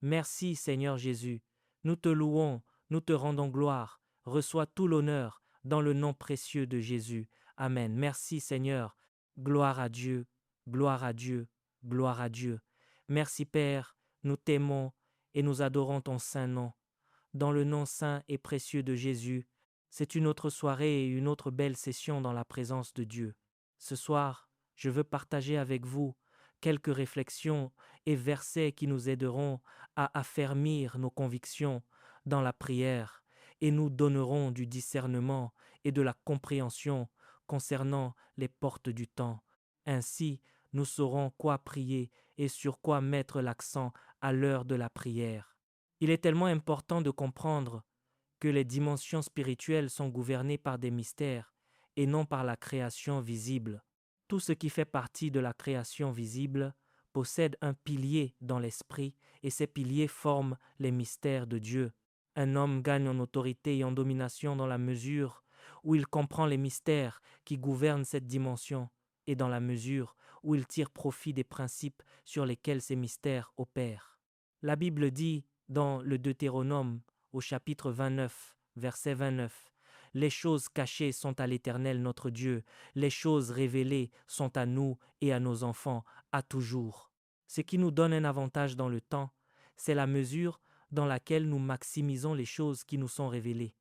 Merci Seigneur Jésus. Nous te louons, nous te rendons gloire. Reçois tout l'honneur dans le nom précieux de Jésus. Amen. Merci Seigneur. Gloire à Dieu, gloire à Dieu, gloire à Dieu. Merci Père, nous t'aimons et nous adorons ton saint nom. Dans le nom saint et précieux de Jésus, c'est une autre soirée et une autre belle session dans la présence de Dieu. Ce soir, je veux partager avec vous quelques réflexions et versets qui nous aideront à affermir nos convictions dans la prière et nous donneront du discernement et de la compréhension concernant les portes du temps. Ainsi, nous saurons quoi prier et sur quoi mettre l'accent à l'heure de la prière. Il est tellement important de comprendre que les dimensions spirituelles sont gouvernées par des mystères et non par la création visible. Tout ce qui fait partie de la création visible possède un pilier dans l'esprit et ces piliers forment les mystères de Dieu. Un homme gagne en autorité et en domination dans la mesure où il comprend les mystères qui gouvernent cette dimension et dans la mesure où il tire profit des principes sur lesquels ces mystères opèrent. La Bible dit dans le Deutéronome au chapitre 29, verset 29, les choses cachées sont à l'Éternel notre Dieu, les choses révélées sont à nous et à nos enfants, à toujours. Ce qui nous donne un avantage dans le temps, c'est la mesure dans laquelle nous maximisons les choses qui nous sont révélées.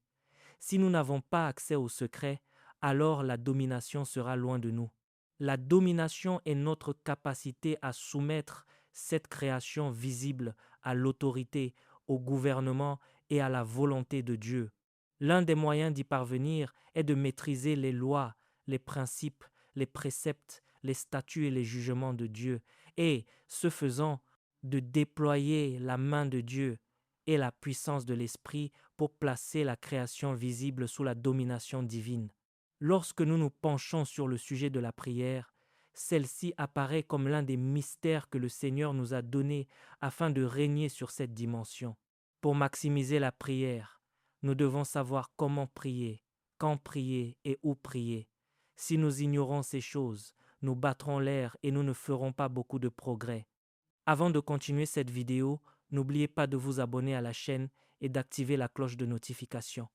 Si nous n'avons pas accès au secret, alors la domination sera loin de nous. La domination est notre capacité à soumettre cette création visible à l'autorité, au gouvernement et à la volonté de Dieu. L'un des moyens d'y parvenir est de maîtriser les lois, les principes, les préceptes, les statuts et les jugements de Dieu, et, ce faisant, de déployer la main de Dieu et la puissance de l'Esprit pour placer la création visible sous la domination divine. Lorsque nous nous penchons sur le sujet de la prière, celle-ci apparaît comme l'un des mystères que le Seigneur nous a donnés afin de régner sur cette dimension. Pour maximiser la prière, nous devons savoir comment prier, quand prier et où prier. Si nous ignorons ces choses, nous battrons l'air et nous ne ferons pas beaucoup de progrès. Avant de continuer cette vidéo, n'oubliez pas de vous abonner à la chaîne et d'activer la cloche de notification.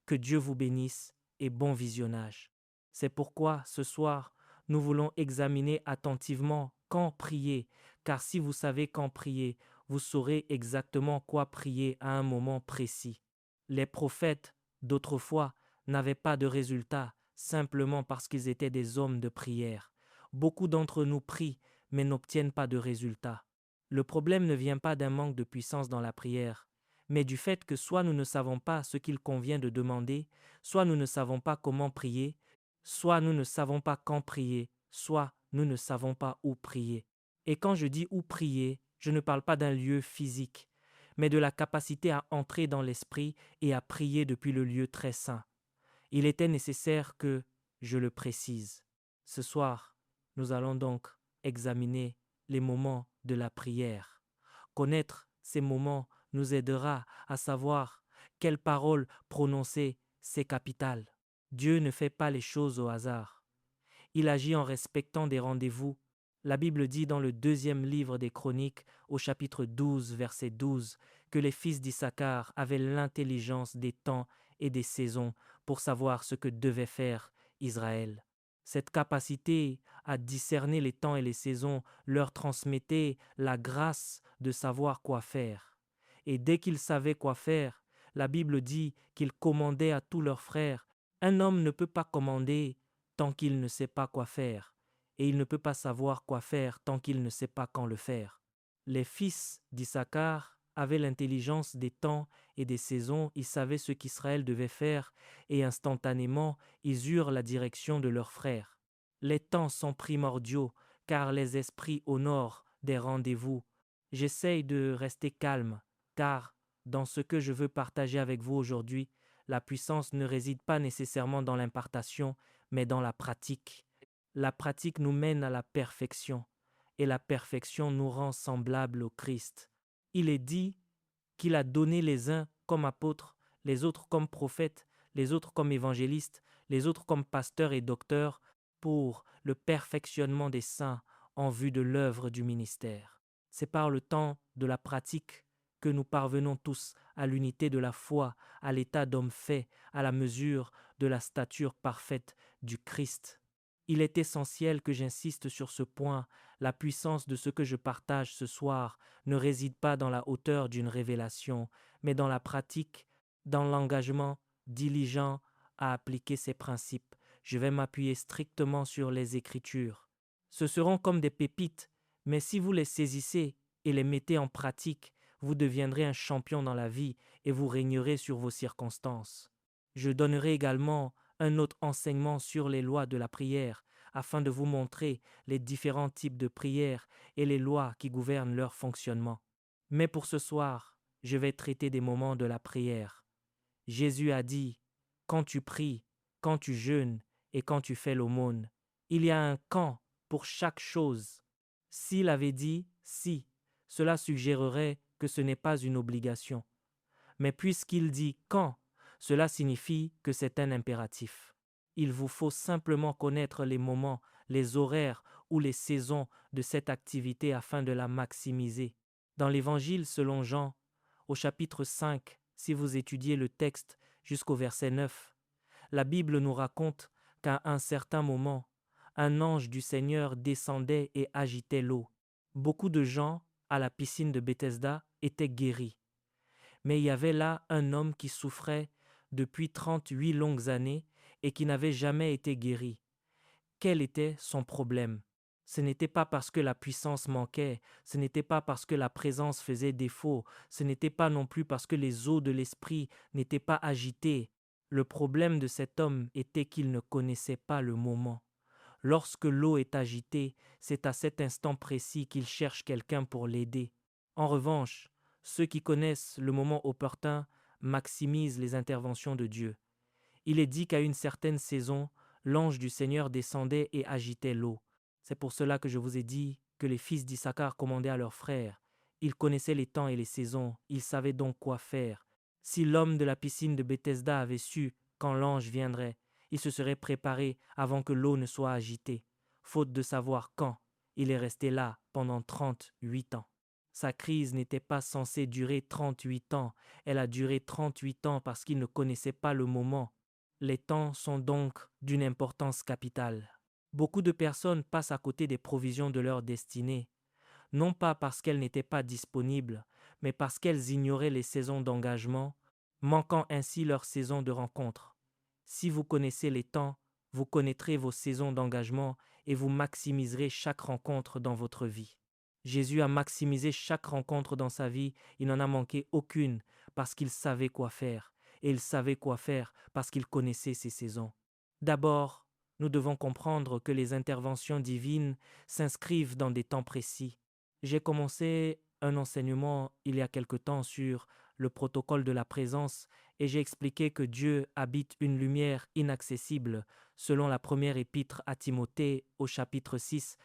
Que Dieu vous bénisse et bon visionnage. C'est pourquoi, ce soir, nous voulons examiner attentivement quand prier, car si vous savez quand prier, vous saurez exactement quoi prier à un moment précis. Les prophètes d'autrefois n'avaient pas de résultats simplement parce qu'ils étaient des hommes de prière. Beaucoup d'entre nous prient, mais n'obtiennent pas de résultats. Le problème ne vient pas d'un manque de puissance dans la prière, mais du fait que soit nous ne savons pas ce qu'il convient de demander, soit nous ne savons pas comment prier, soit nous ne savons pas quand prier, soit nous ne savons pas où prier. Et quand je dis où prier, je ne parle pas d'un lieu physique, mais de la capacité à entrer dans l'esprit et à prier depuis le lieu très saint. Il était nécessaire que je le précise. Ce soir, nous allons donc examiner les moments de la prière. Connaître ces moments nous aidera à savoir quelles paroles prononcer, c'est capital. Dieu ne fait pas les choses au hasard. Il agit en respectant des rendez-vous. La Bible dit dans le 2e livre des Chroniques, au chapitre 12, verset 12, que les fils d'Issachar avaient l'intelligence des temps et des saisons pour savoir ce que devait faire Israël. Cette capacité à discerner les temps et les saisons leur transmettait la grâce de savoir quoi faire. Et dès qu'ils savaient quoi faire, la Bible dit qu'ils commandaient à tous leurs frères. Un homme ne peut pas commander tant qu'il ne sait pas quoi faire, et il ne peut pas savoir quoi faire tant qu'il ne sait pas quand le faire. Les fils d'Issachar avaient l'intelligence des temps et des saisons, ils savaient ce qu'Israël devait faire, et instantanément, ils eurent la direction de leurs frères. Les temps sont primordiaux, car les esprits honorent des rendez-vous. J'essaye de rester calme, car dans ce que je veux partager avec vous aujourd'hui, la puissance ne réside pas nécessairement dans l'impartation, mais dans la pratique. La pratique nous mène à la perfection, et la perfection nous rend semblables au Christ. Il est dit qu'il a donné les uns comme apôtres, les autres comme prophètes, les autres comme évangélistes, les autres comme pasteurs et docteurs, pour le perfectionnement des saints en vue de l'œuvre du ministère. C'est par le temps de la pratique que nous parvenons tous à l'unité de la foi, à l'état d'homme fait, à la mesure de la stature parfaite du Christ. Il est essentiel que j'insiste sur ce point. La puissance de ce que je partage ce soir ne réside pas dans la hauteur d'une révélation, mais dans la pratique, dans l'engagement diligent à appliquer ces principes. Je vais m'appuyer strictement sur les Écritures. Ce seront comme des pépites, mais si vous les saisissez et les mettez en pratique, vous deviendrez un champion dans la vie et vous régnerez sur vos circonstances. Je donnerai également un autre enseignement sur les lois de la prière, afin de vous montrer les différents types de prières et les lois qui gouvernent leur fonctionnement. Mais pour ce soir, je vais traiter des moments de la prière. Jésus a dit, quand tu pries, quand tu jeûnes et quand tu fais l'aumône, il y a un quand pour chaque chose. S'il avait dit si, cela suggérerait que ce n'est pas une obligation. Mais puisqu'il dit quand, cela signifie que c'est un impératif. Il vous faut simplement connaître les moments, les horaires ou les saisons de cette activité afin de la maximiser. Dans l'Évangile selon Jean, au chapitre 5, si vous étudiez le texte jusqu'au verset 9, la Bible nous raconte qu'à un certain moment, un ange du Seigneur descendait et agitait l'eau. Beaucoup de gens à la piscine de Bethesda étaient guéris. Mais il y avait là un homme qui souffrait depuis 38 longues années et qui n'avait jamais été guéri. Quel était son problème? Ce n'était pas parce que la puissance manquait, ce n'était pas parce que la présence faisait défaut, ce n'était pas non plus parce que les eaux de l'esprit n'étaient pas agitées. Le problème de cet homme était qu'il ne connaissait pas le moment. Lorsque l'eau est agitée, c'est à cet instant précis qu'il cherche quelqu'un pour l'aider. En revanche, ceux qui connaissent le moment opportun maximisent les interventions de Dieu. Il est dit qu'à une certaine saison, l'ange du Seigneur descendait et agitait l'eau. C'est pour cela que je vous ai dit que les fils d'Issachar commandaient à leurs frères. Ils connaissaient les temps et les saisons, ils savaient donc quoi faire. Si l'homme de la piscine de Bethesda avait su quand l'ange viendrait, il se serait préparé avant que l'eau ne soit agitée. Faute de savoir quand, il est resté là pendant 38 ans. Sa crise n'était pas censée durer 38 ans, elle a duré 38 ans parce qu'il ne connaissait pas le moment. Les temps sont donc d'une importance capitale. Beaucoup de personnes passent à côté des provisions de leur destinée, non pas parce qu'elles n'étaient pas disponibles, mais parce qu'elles ignoraient les saisons d'engagement, manquant ainsi leur saison de rencontre. Si vous connaissez les temps, vous connaîtrez vos saisons d'engagement et vous maximiserez chaque rencontre dans votre vie. Jésus a maximisé chaque rencontre dans sa vie, il n'en a manqué aucune parce qu'il savait quoi faire, et il savait quoi faire parce qu'il connaissait ses saisons. D'abord, nous devons comprendre que les interventions divines s'inscrivent dans des temps précis. J'ai commencé un enseignement il y a quelque temps sur le protocole de la présence et j'ai expliqué que Dieu habite une lumière inaccessible selon la première épître à Timothée au chapitre 6,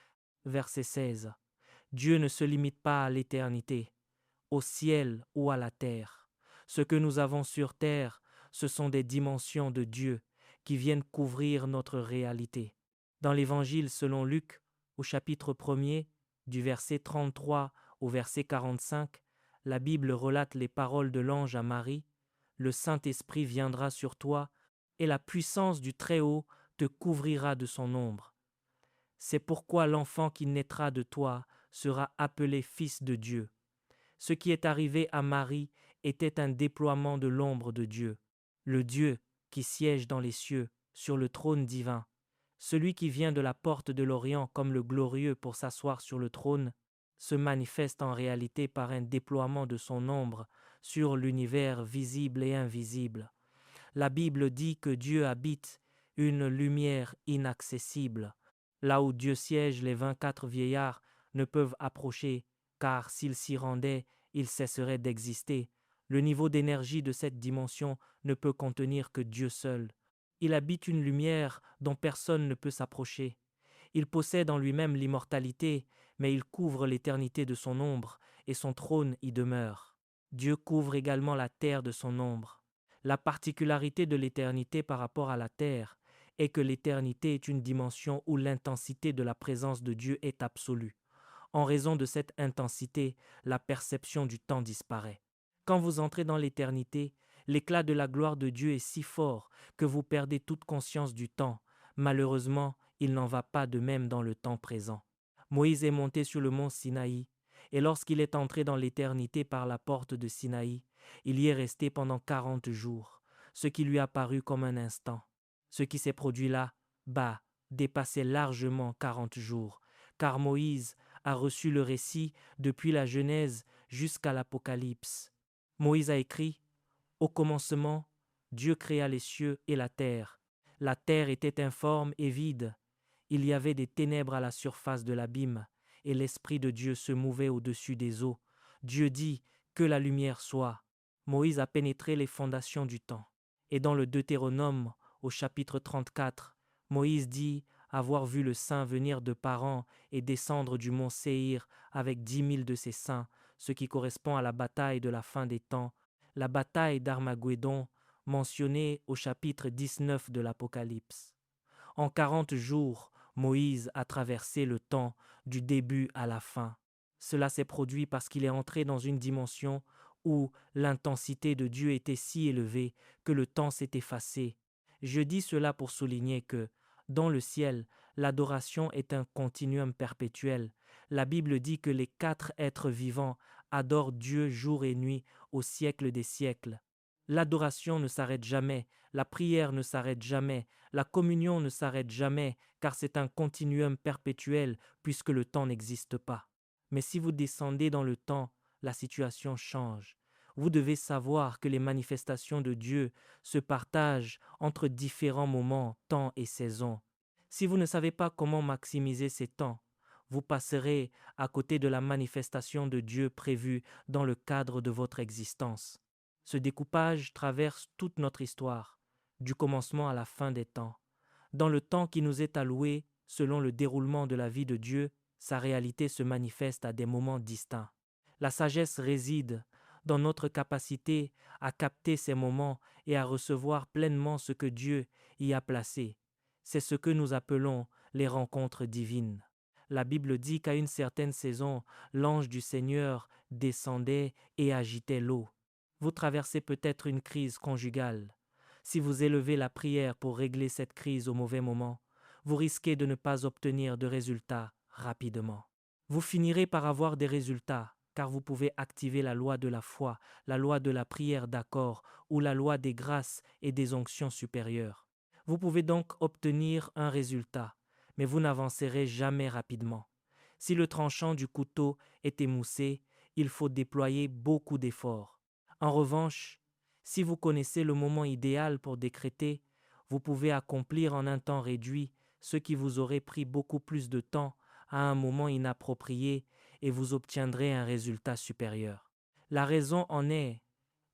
verset 16. Dieu ne se limite pas à l'éternité, au ciel ou à la terre. Ce que nous avons sur terre, ce sont des dimensions de Dieu qui viennent couvrir notre réalité. Dans l'Évangile selon Luc, au chapitre 1er, du verset 33 au verset 45, la Bible relate les paroles de l'ange à Marie. Le Saint-Esprit viendra sur toi et la puissance du Très-Haut te couvrira de son ombre. C'est pourquoi l'enfant qui naîtra de toi sera appelé Fils de Dieu. Ce qui est arrivé à Marie était un déploiement de l'ombre de Dieu, le Dieu qui siège dans les cieux, sur le trône divin. Celui qui vient de la porte de l'Orient comme le glorieux pour s'asseoir sur le trône, se manifeste en réalité par un déploiement de son ombre sur l'univers visible et invisible. La Bible dit que Dieu habite une lumière inaccessible. Là où Dieu siège, les 24 vieillards ne peuvent approcher, car s'ils s'y rendaient, ils cesseraient d'exister. Le niveau d'énergie de cette dimension ne peut contenir que Dieu seul. Il habite une lumière dont personne ne peut s'approcher. Il possède en lui-même l'immortalité, mais il couvre l'éternité de son ombre, et son trône y demeure. Dieu couvre également la terre de son ombre. La particularité de l'éternité par rapport à la terre est que l'éternité est une dimension où l'intensité de la présence de Dieu est absolue. En raison de cette intensité, la perception du temps disparaît. Quand vous entrez dans l'éternité, l'éclat de la gloire de Dieu est si fort que vous perdez toute conscience du temps. Malheureusement, il n'en va pas de même dans le temps présent. Moïse est monté sur le mont Sinaï, et lorsqu'il est entré dans l'éternité par la porte de Sinaï, il y est resté pendant 40 jours, ce qui lui a paru comme un instant. Ce qui s'est produit là, dépassait largement 40 jours, car Moïse a reçu le récit depuis la Genèse jusqu'à l'Apocalypse. Moïse a écrit: Au commencement, Dieu créa les cieux et la terre. La terre était informe et vide. Il y avait des ténèbres à la surface de l'abîme, et l'Esprit de Dieu se mouvait au-dessus des eaux. Dieu dit: Que la lumière soit. Moïse a pénétré les fondations du temps. Et dans le Deutéronome, au chapitre 34, Moïse dit avoir vu le Saint venir de Paran et descendre du mont Séhir avec 10 000 de ses saints, ce qui correspond à la bataille de la fin des temps, la bataille d'Armageddon, mentionnée au chapitre 19 de l'Apocalypse. En 40 jours, Moïse a traversé le temps du début à la fin. Cela s'est produit parce qu'il est entré dans une dimension où l'intensité de Dieu était si élevée que le temps s'est effacé. Je dis cela pour souligner que, dans le ciel, l'adoration est un continuum perpétuel. La Bible dit que les 4 êtres vivants adorent Dieu jour et nuit au siècle des siècles. L'adoration ne s'arrête jamais, la prière ne s'arrête jamais, la communion ne s'arrête jamais, car c'est un continuum perpétuel puisque le temps n'existe pas. Mais si vous descendez dans le temps, la situation change. Vous devez savoir que les manifestations de Dieu se partagent entre différents moments, temps et saisons. Si vous ne savez pas comment maximiser ces temps, vous passerez à côté de la manifestation de Dieu prévue dans le cadre de votre existence. Ce découpage traverse toute notre histoire, du commencement à la fin des temps. Dans le temps qui nous est alloué, selon le déroulement de la vie de Dieu, sa réalité se manifeste à des moments distincts. La sagesse réside dans notre capacité à capter ces moments et à recevoir pleinement ce que Dieu y a placé. C'est ce que nous appelons les rencontres divines. La Bible dit qu'à une certaine saison, l'ange du Seigneur descendait et agitait l'eau. Vous traversez peut-être une crise conjugale. Si vous élevez la prière pour régler cette crise au mauvais moment, vous risquez de ne pas obtenir de résultats rapidement. Vous finirez par avoir des résultats, car vous pouvez activer la loi de la foi, la loi de la prière d'accord ou la loi des grâces et des onctions supérieures. Vous pouvez donc obtenir un résultat, mais vous n'avancerez jamais rapidement. Si le tranchant du couteau est émoussé, il faut déployer beaucoup d'efforts. En revanche, si vous connaissez le moment idéal pour décréter, vous pouvez accomplir en un temps réduit ce qui vous aurait pris beaucoup plus de temps à un moment inapproprié et vous obtiendrez un résultat supérieur. La raison en est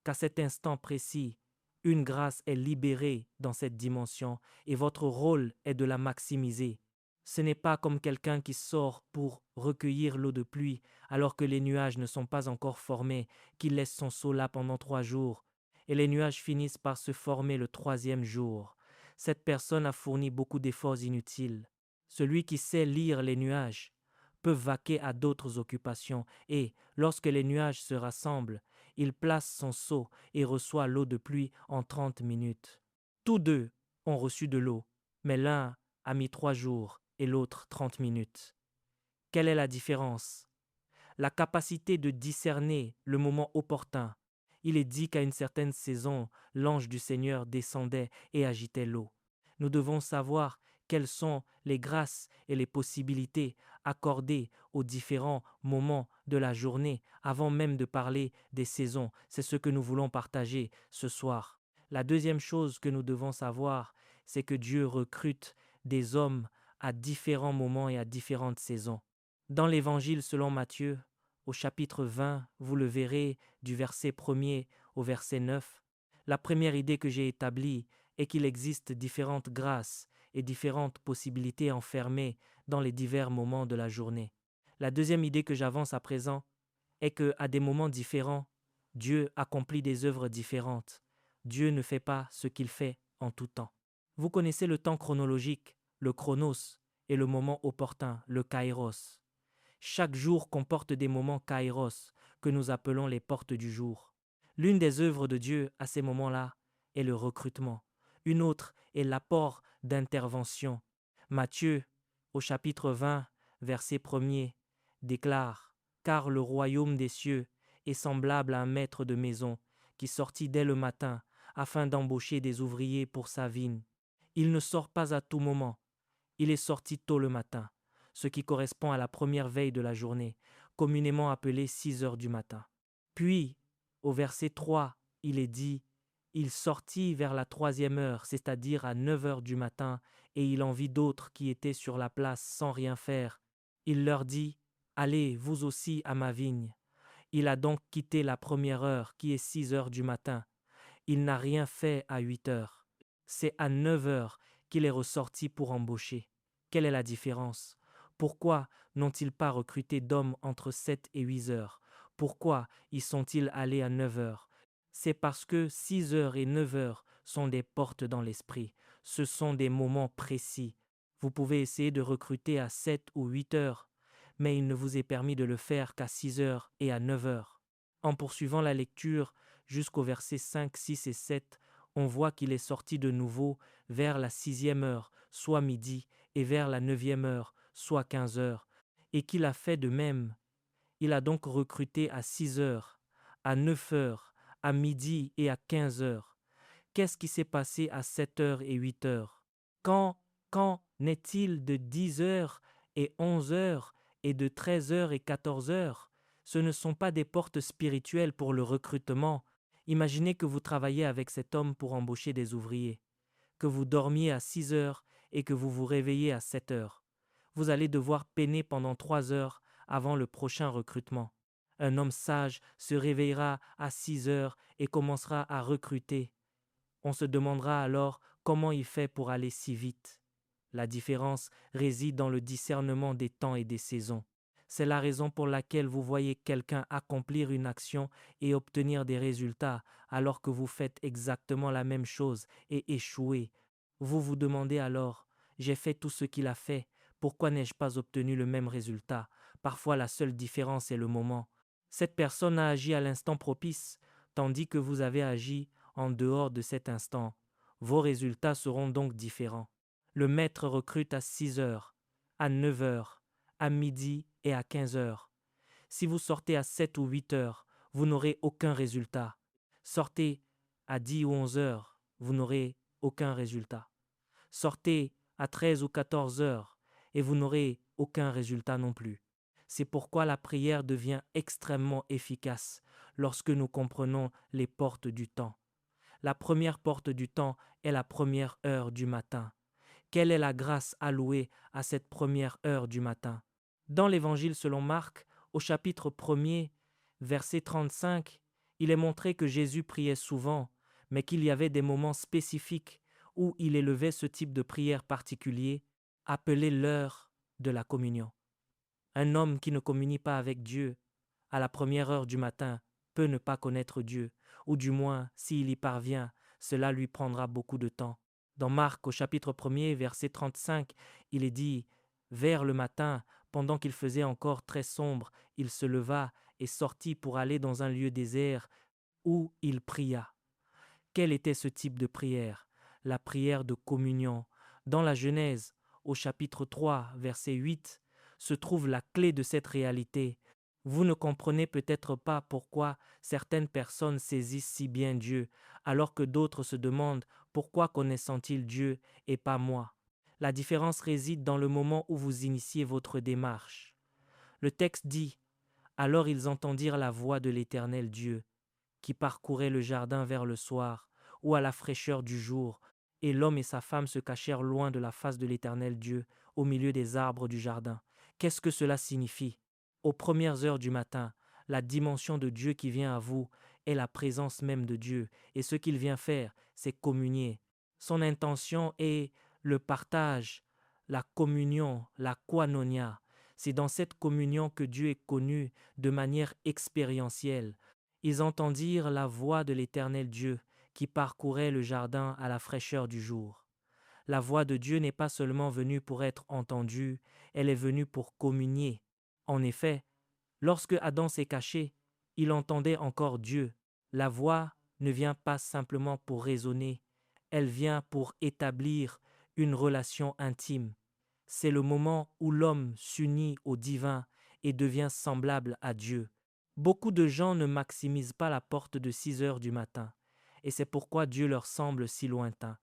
qu'à cet instant précis, une grâce est libérée dans cette dimension et votre rôle est de la maximiser. Ce n'est pas comme quelqu'un qui sort pour recueillir l'eau de pluie alors que les nuages ne sont pas encore formés, qui laisse son seau là pendant 3 jours, et les nuages finissent par se former le 3e jour. Cette personne a fourni beaucoup d'efforts inutiles. Celui qui sait lire les nuages peut vaquer à d'autres occupations et, lorsque les nuages se rassemblent, il place son seau et reçoit l'eau de pluie en 30 minutes. Tous deux ont reçu de l'eau, mais l'un a mis 3 jours et l'autre 30 minutes. Quelle est la différence? La capacité de discerner le moment opportun. Il est dit qu'à une certaine saison, l'ange du Seigneur descendait et agitait l'eau. Nous devons savoir quelles sont les grâces et les possibilités accordées aux différents moments de la journée avant même de parler des saisons. C'est ce que nous voulons partager ce soir. La deuxième chose que nous devons savoir, c'est que Dieu recrute des hommes à différents moments et à différentes saisons. Dans l'Évangile selon Matthieu, au chapitre 20, vous le verrez du verset 1er au verset 9, la première idée que j'ai établie est qu'il existe différentes grâces et différentes possibilités enfermées dans les divers moments de la journée. La deuxième idée que j'avance à présent est qu'à des moments différents, Dieu accomplit des œuvres différentes. Dieu ne fait pas ce qu'il fait en tout temps. Vous connaissez le temps chronologique, le chronos, et le moment opportun, le kairos. Chaque jour comporte des moments kairos, que nous appelons les portes du jour. L'une des œuvres de Dieu à ces moments-là est le recrutement. Une autre est l'apport d'intervention. Matthieu, au chapitre 20, verset 1er, déclare « Car le royaume des cieux est semblable à un maître de maison qui sortit dès le matin afin d'embaucher des ouvriers pour sa vigne. Il ne sort pas à tout moment, il est sorti tôt le matin, ce qui correspond à la première veille de la journée, communément appelée 6 heures du matin. Puis, au verset 3, il est dit « Il sortit vers la 3e heure, c'est-à-dire à 9 heures du matin, et il en vit d'autres qui étaient sur la place sans rien faire. Il leur dit « Allez, vous aussi, à ma vigne. » Il a donc quitté la première heure, qui est 6 heures du matin. Il n'a rien fait à 8 heures. C'est à 9 heures qu'il est ressorti pour embaucher. Quelle est la différence? Pourquoi n'ont-ils pas recruté d'hommes entre 7 et 8 heures? Pourquoi y sont-ils allés à 9 heures? C'est parce que 6 heures et 9 heures sont des portes dans l'esprit. Ce sont des moments précis. Vous pouvez essayer de recruter à 7 ou 8 heures, mais il ne vous est permis de le faire qu'à 6 heures et à 9 heures. En poursuivant la lecture jusqu'au verset 5, 6 et 7, on voit qu'il est sorti de nouveau vers la 6e heure, soit midi, et vers la 9e heure, soit 15 heures, et qu'il a fait de même. Il a donc recruté à 6 heures, à 9 heures, à midi et à 15 heures. Qu'est-ce qui s'est passé à 7 heures et 8 heures? Quand n'est-il de 10 heures et 11 heures et de 13 heures et 14 heures? Ce ne sont pas des portes spirituelles pour le recrutement. Imaginez que vous travaillez avec cet homme pour embaucher des ouvriers, que vous dormiez à 6 heures et que vous vous réveillez à 7 heures. Vous allez devoir peiner pendant 3 heures avant le prochain recrutement. Un homme sage se réveillera à 6 heures et commencera à recruter. On se demandera alors comment il fait pour aller si vite. La différence réside dans le discernement des temps et des saisons. C'est la raison pour laquelle vous voyez quelqu'un accomplir une action et obtenir des résultats alors que vous faites exactement la même chose et échouez. Vous vous demandez alors, j'ai fait tout ce qu'il a fait, pourquoi n'ai-je pas obtenu le même résultat? Parfois la seule différence est le moment. Cette personne a agi à l'instant propice, tandis que vous avez agi en dehors de cet instant. Vos résultats seront donc différents. Le maître recrute à 6 heures, à 9 heures, à midi et à 15 heures. Si vous sortez à 7 ou 8 heures, vous n'aurez aucun résultat. Sortez à 10 ou 11 heures, vous n'aurez aucun résultat. Sortez à 13 ou 14 heures et vous n'aurez aucun résultat non plus. C'est pourquoi la prière devient extrêmement efficace lorsque nous comprenons les portes du temps. La première porte du temps est la première heure du matin. Quelle est la grâce allouée à cette première heure du matin? Dans l'Évangile selon Marc, au chapitre 1er, verset 35, il est montré que Jésus priait souvent, mais qu'il y avait des moments spécifiques où il élevait ce type de prière particulier, appelé l'heure de la communion. Un homme qui ne communie pas avec Dieu à la première heure du matin peut ne pas connaître Dieu, ou du moins, s'il y parvient, cela lui prendra beaucoup de temps. Dans Marc, au chapitre 1er, verset 35, il est dit « Vers le matin, pendant qu'il faisait encore très sombre, il se leva et sortit pour aller dans un lieu désert où il pria. » Quel était ce type de prière? La prière de communion. Dans la Genèse, au chapitre 3, verset 8, se trouve la clé de cette réalité. Vous ne comprenez peut-être pas pourquoi certaines personnes saisissent si bien Dieu, alors que d'autres se demandent pourquoi connaissant-ils Dieu et pas moi. La différence réside dans le moment où vous initiez votre démarche. Le texte dit « Alors ils entendirent la voix de l'Éternel Dieu, qui parcourait le jardin vers le soir, ou à la fraîcheur du jour, et l'homme et sa femme se cachèrent loin de la face de l'Éternel Dieu, au milieu des arbres du jardin. » Qu'est-ce que cela signifie? Aux premières heures du matin, la dimension de Dieu qui vient à vous est la présence même de Dieu, et ce qu'il vient faire, c'est communier. Son intention est le partage, la communion, la koinonia. C'est dans cette communion que Dieu est connu de manière expérientielle. Ils entendirent la voix de l'Éternel Dieu qui parcourait le jardin à la fraîcheur du jour. La voix de Dieu n'est pas seulement venue pour être entendue, elle est venue pour communier. En effet, lorsque Adam s'est caché, il entendait encore Dieu. La voix ne vient pas simplement pour raisonner, elle vient pour établir une relation intime. C'est le moment où l'homme s'unit au divin et devient semblable à Dieu. Beaucoup de gens ne maximisent pas la porte de 6 heures du matin, et c'est pourquoi Dieu leur semble si lointain.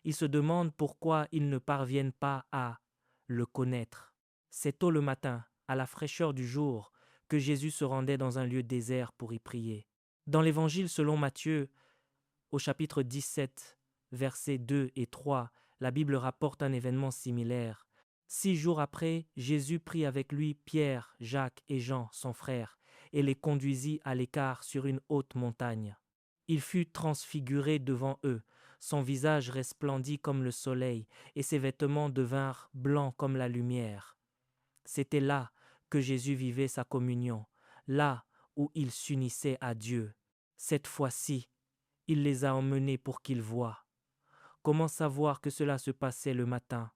Ils se demandent pourquoi ils ne parviennent pas à le connaître. C'est tôt le matin, à la fraîcheur du jour, que Jésus se rendait dans un lieu désert pour y prier. Dans l'Évangile selon Matthieu, au chapitre 17, versets 2 et 3, la Bible rapporte un événement similaire. 6 jours après, Jésus prit avec lui Pierre, Jacques et Jean, son frère, et les conduisit à l'écart sur une haute montagne. Il fut transfiguré devant eux, son visage resplendit comme le soleil, et ses vêtements devinrent blancs comme la lumière. C'était là que Jésus vivait sa communion, là où il s'unissait à Dieu. Cette fois-ci, il les a emmenés pour qu'ils voient. Comment savoir que cela se passait le matin?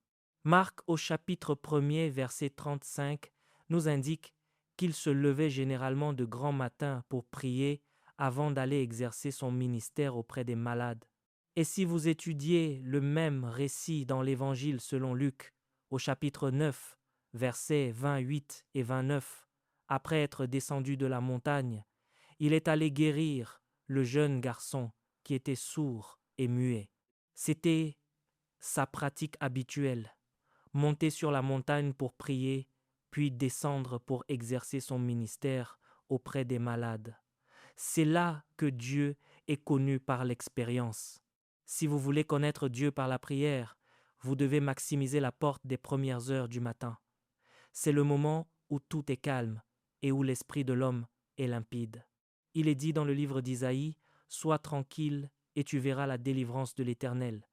Marc au chapitre 1er, verset 35, nous indique qu'il se levait généralement de grand matin pour prier avant d'aller exercer son ministère auprès des malades. Et si vous étudiez le même récit dans l'Évangile selon Luc, au chapitre 9, versets 28 et 29, après être descendu de la montagne, il est allé guérir le jeune garçon qui était sourd et muet. C'était sa pratique habituelle, monter sur la montagne pour prier, puis descendre pour exercer son ministère auprès des malades. C'est là que Dieu est connu par l'expérience. Si vous voulez connaître Dieu par la prière, vous devez maximiser la porte des premières heures du matin. C'est le moment où tout est calme et où l'esprit de l'homme est limpide. Il est dit dans le livre d'Isaïe, « Sois tranquille et tu verras la délivrance de l'Éternel ».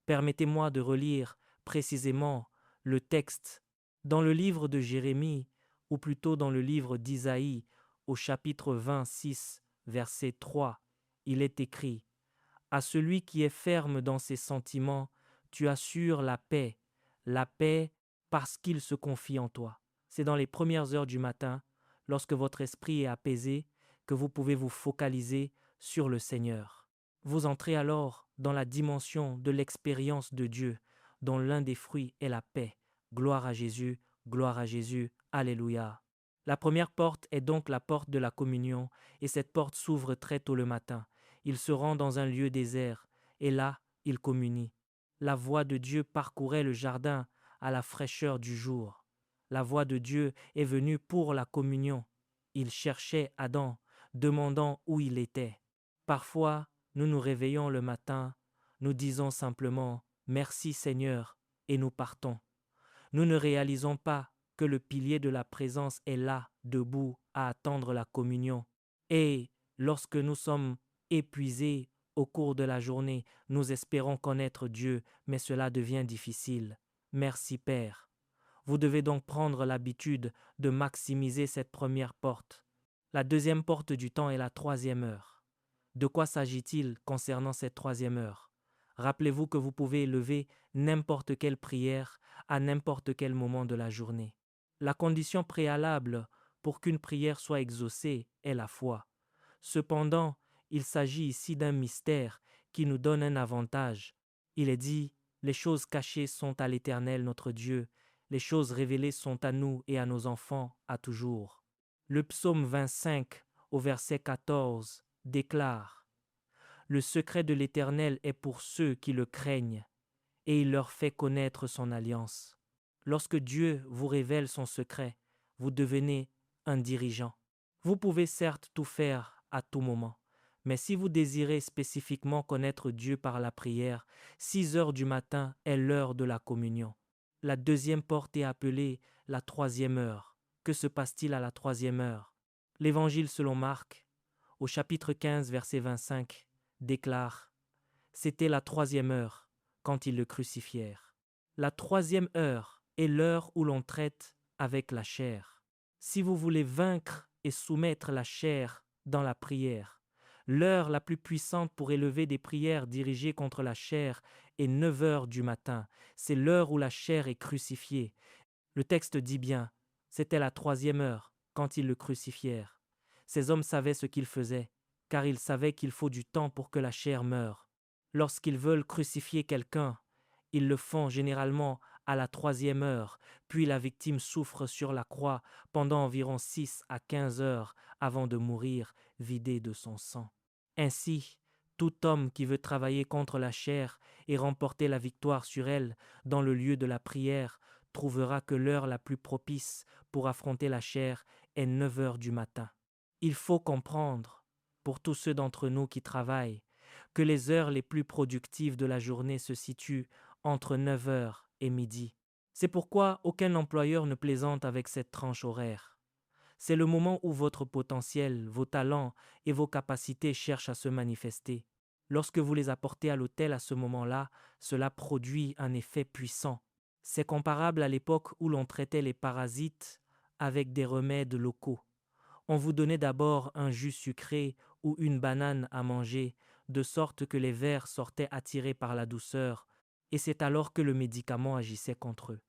Permettez-moi de relire précisément le texte dans le livre de Jérémie, ou plutôt dans le livre d'Isaïe, au chapitre 26, verset 3. Il est écrit « À celui qui est ferme dans ses sentiments, tu assures la paix parce qu'il se confie en toi. » C'est dans les premières heures du matin, lorsque votre esprit est apaisé, que vous pouvez vous focaliser sur le Seigneur. Vous entrez alors dans la dimension de l'expérience de Dieu, dont l'un des fruits est la paix. Gloire à Jésus, Alléluia. La première porte est donc la porte de la communion, et cette porte s'ouvre très tôt le matin. Il se rend dans un lieu désert, et là, il communie. La voix de Dieu parcourait le jardin à la fraîcheur du jour. La voix de Dieu est venue pour la communion. Il cherchait Adam, demandant où il était. Parfois, nous nous réveillons le matin, nous disons simplement « Merci Seigneur » et nous partons. Nous ne réalisons pas que le pilier de la présence est là, debout, à attendre la communion. Et lorsque nous sommes épuisés au cours de la journée, nous espérons connaître Dieu, mais cela devient difficile. Merci Père. Vous devez donc prendre l'habitude de maximiser cette première porte. La deuxième porte du temps est la troisième heure. De quoi s'agit-il concernant cette troisième heure? Rappelez-vous que vous pouvez élever n'importe quelle prière à n'importe quel moment de la journée. La condition préalable pour qu'une prière soit exaucée est la foi. Cependant, il s'agit ici d'un mystère qui nous donne un avantage. Il est dit, les choses cachées sont à l'Éternel notre Dieu, les choses révélées sont à nous et à nos enfants à toujours. Le psaume 25 au verset 14 déclare « Le secret de l'Éternel est pour ceux qui le craignent, et il leur fait connaître son alliance. » Lorsque Dieu vous révèle son secret, vous devenez un dirigeant. Vous pouvez certes tout faire à tout moment, mais si vous désirez spécifiquement connaître Dieu par la prière, 6 heures du matin est l'heure de la communion. La deuxième porte est appelée la troisième heure. Que se passe-t-il à la troisième heure? L'Évangile selon Marc, au chapitre 15, verset 25, déclare « C'était la troisième heure quand ils le crucifièrent. » La troisième heure est l'heure où l'on traite avec la chair. Si vous voulez vaincre et soumettre la chair dans la prière, l'heure la plus puissante pour élever des prières dirigées contre la chair est 9 heures du matin. C'est l'heure où la chair est crucifiée. Le texte dit bien, c'était la troisième heure quand ils le crucifièrent. Ces hommes savaient ce qu'ils faisaient, car ils savaient qu'il faut du temps pour que la chair meure. Lorsqu'ils veulent crucifier quelqu'un, ils le font généralement à la 3e heure, puis la victime souffre sur la croix pendant environ 6 à 15 heures avant de mourir, vidé de son sang. Ainsi, tout homme qui veut travailler contre la chair et remporter la victoire sur elle dans le lieu de la prière trouvera que l'heure la plus propice pour affronter la chair est 9 heures du matin. Il faut comprendre, pour tous ceux d'entre nous qui travaillent, que les heures les plus productives de la journée se situent entre 9 heures et midi. C'est pourquoi aucun employeur ne plaisante avec cette tranche horaire. C'est le moment où votre potentiel, vos talents et vos capacités cherchent à se manifester. Lorsque vous les apportez à l'autel à ce moment-là, cela produit un effet puissant. C'est comparable à l'époque où l'on traitait les parasites avec des remèdes locaux. On vous donnait d'abord un jus sucré ou une banane à manger, de sorte que les vers sortaient attirés par la douceur, et c'est alors que le médicament agissait contre eux.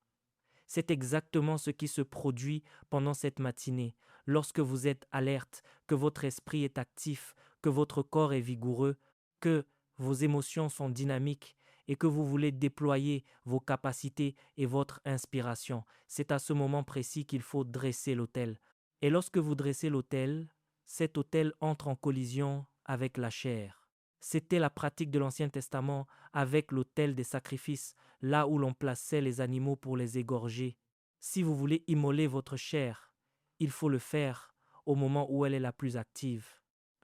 C'est exactement ce qui se produit pendant cette matinée, lorsque vous êtes alerte, que votre esprit est actif, que votre corps est vigoureux, que vos émotions sont dynamiques et que vous voulez déployer vos capacités et votre inspiration. C'est à ce moment précis qu'il faut dresser l'autel. Et lorsque vous dressez l'autel, cet autel entre en collision avec la chair. C'était la pratique de l'Ancien Testament avec l'autel des sacrifices, là où l'on plaçait les animaux pour les égorger. Si vous voulez immoler votre chair, il faut le faire au moment où elle est la plus active.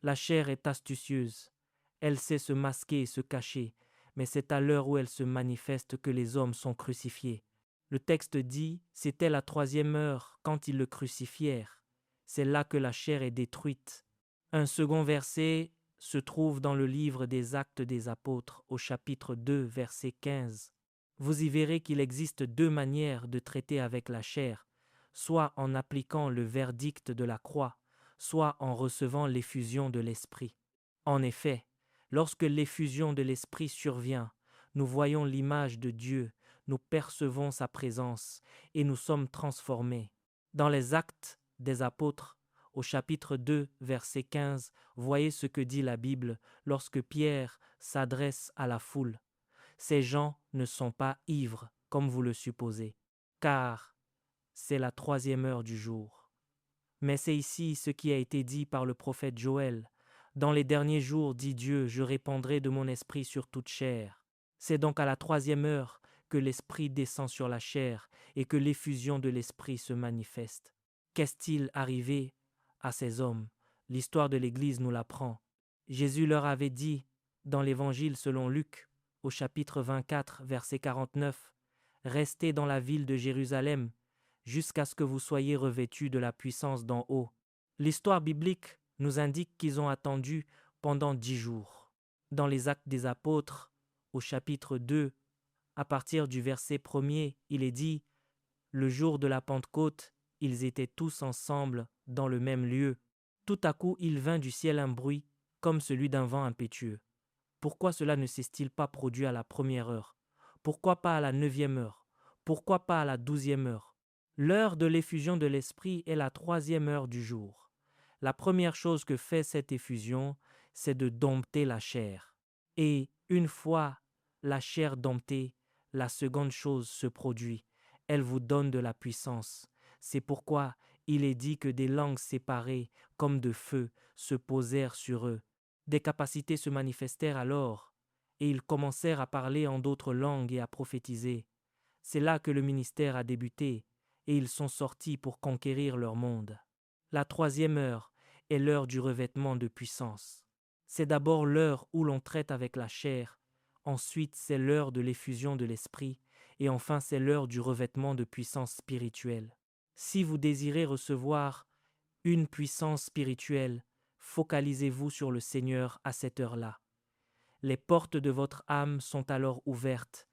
La chair est astucieuse. Elle sait se masquer et se cacher, mais c'est à l'heure où elle se manifeste que les hommes sont crucifiés. Le texte dit, c'était la 3e heure quand ils le crucifièrent. C'est là que la chair est détruite. Un second verset se trouve dans le livre des Actes des Apôtres, au chapitre 2, verset 15. Vous y verrez qu'il existe 2 manières de traiter avec la chair, soit en appliquant le verdict de la croix, soit en recevant l'effusion de l'Esprit. En effet, lorsque l'effusion de l'Esprit survient, nous voyons l'image de Dieu, nous percevons sa présence et nous sommes transformés. Dans les Actes des Apôtres, au chapitre 2, verset 15, voyez ce que dit la Bible lorsque Pierre s'adresse à la foule. Ces gens ne sont pas ivres, comme vous le supposez, car c'est la 3e heure du jour. Mais c'est ici ce qui a été dit par le prophète Joël. Dans les derniers jours, dit Dieu, je répandrai de mon esprit sur toute chair. C'est donc à la 3e heure que l'esprit descend sur la chair et que l'effusion de l'esprit se manifeste. Qu'est-il arrivé à ces hommes? L'histoire de l'Église nous l'apprend. Jésus leur avait dit, dans l'Évangile selon Luc, au chapitre 24, verset 49, « Restez dans la ville de Jérusalem jusqu'à ce que vous soyez revêtus de la puissance d'en haut. » L'histoire biblique nous indique qu'ils ont attendu pendant 10 jours. Dans les Actes des Apôtres, au chapitre 2, à partir du verset 1er, il est dit « Le jour de la Pentecôte, ils étaient tous ensemble dans le même lieu. Tout à coup, il vint du ciel un bruit, comme celui d'un vent impétueux. » Pourquoi cela ne s'est-il pas produit à la 1re heure? Pourquoi pas à la 9e heure? Pourquoi pas à la 12e heure? L'heure de l'effusion de l'Esprit est la 3e heure du jour. La première chose que fait cette effusion, c'est de dompter la chair. Et une fois la chair domptée, la seconde chose se produit. Elle vous donne de la puissance. C'est pourquoi il est dit que des langues séparées, comme de feu, se posèrent sur eux. Des capacités se manifestèrent alors, et ils commencèrent à parler en d'autres langues et à prophétiser. C'est là que le ministère a débuté, et ils sont sortis pour conquérir leur monde. La 3e heure est l'heure du revêtement de puissance. C'est d'abord l'heure où l'on traite avec la chair, ensuite c'est l'heure de l'effusion de l'esprit, et enfin c'est l'heure du revêtement de puissance spirituelle. Si vous désirez recevoir une puissance spirituelle, focalisez-vous sur le Seigneur à cette heure-là. Les portes de votre âme sont alors ouvertes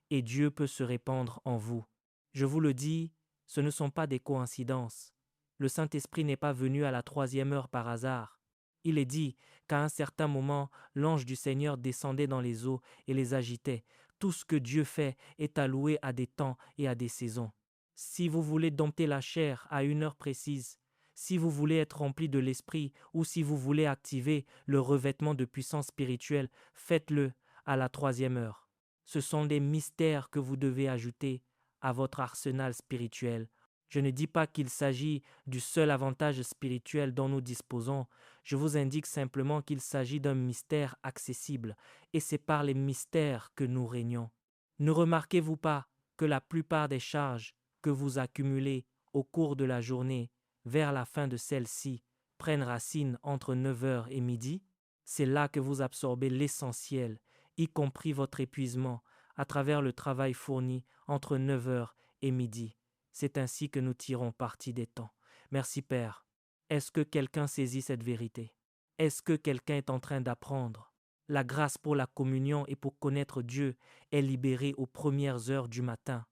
et Dieu peut se répandre en vous. Je vous le dis, ce ne sont pas des coïncidences. Le Saint-Esprit n'est pas venu à la 3e heure par hasard. Il est dit qu'à un certain moment, l'ange du Seigneur descendait dans les eaux et les agitait. Tout ce que Dieu fait est alloué à des temps et à des saisons. Si vous voulez dompter la chair à une heure précise, Si vous voulez être rempli de l'Esprit ou si vous voulez activer le revêtement de puissance spirituelle, faites-le à la 3e heure. Ce sont des mystères que vous devez ajouter à votre arsenal spirituel. Je ne dis pas qu'il s'agit du seul avantage spirituel dont nous disposons, je vous indique simplement qu'il s'agit d'un mystère accessible, et c'est par les mystères que nous régnons. Ne remarquez-vous pas que la plupart des charges que vous accumulez au cours de la journée, vers la fin de celle-ci, prennent racine entre 9 heures et midi? C'est là que vous absorbez l'essentiel, y compris votre épuisement, à travers le travail fourni entre 9 heures et midi. C'est ainsi que nous tirons parti des temps. Merci Père. Est-ce que quelqu'un saisit cette vérité? Est-ce que quelqu'un est en train d'apprendre? La grâce pour la communion et pour connaître Dieu est libérée aux premières heures du matin.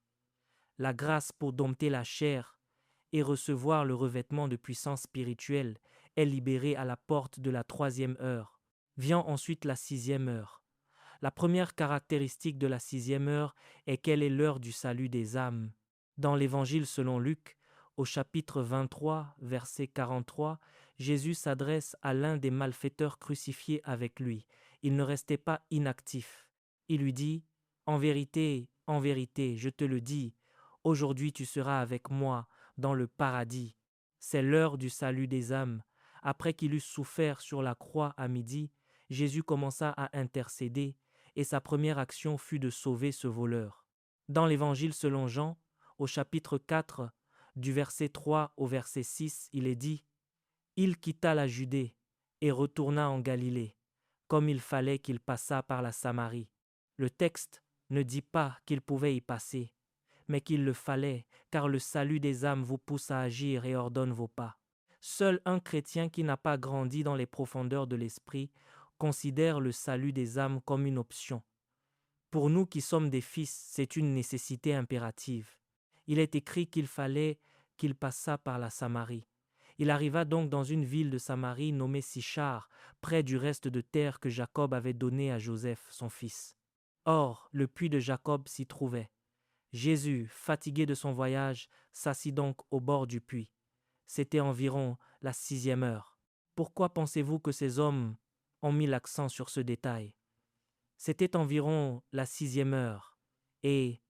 La grâce pour dompter la chair et recevoir le revêtement de puissance spirituelle est libérée à la porte de la 3e heure. Vient ensuite la 6e heure. La première caractéristique de la 6e heure est qu'elle est l'heure du salut des âmes. Dans l'Évangile selon Luc, au chapitre 23, verset 43, Jésus s'adresse à l'un des malfaiteurs crucifiés avec lui. Il ne restait pas inactif. Il lui dit « En vérité, je te le dis, aujourd'hui tu seras avec moi dans le paradis. » C'est l'heure du salut des âmes. Après qu'il eut souffert sur la croix à midi, Jésus commença à intercéder et sa première action fut de sauver ce voleur. Dans l'Évangile selon Jean, au chapitre 4, du verset 3 au verset 6, il est dit « Il quitta la Judée et retourna en Galilée, comme il fallait qu'il passât par la Samarie. » Le texte ne dit pas qu'il pouvait y passer, mais qu'il le fallait, car le salut des âmes vous pousse à agir et ordonne vos pas. Seul un chrétien qui n'a pas grandi dans les profondeurs de l'esprit considère le salut des âmes comme une option. Pour nous qui sommes des fils, c'est une nécessité impérative. Il est écrit qu'il fallait qu'il passât par la Samarie. Il arriva donc dans une ville de Samarie nommée Sichar, près du reste de terre que Jacob avait donné à Joseph, son fils. Or, le puits de Jacob s'y trouvait. Jésus, fatigué de son voyage, s'assit donc au bord du puits. C'était environ la 6e heure. Pourquoi pensez-vous que ces hommes ont mis l'accent sur ce détail? C'était environ la 6e heure, et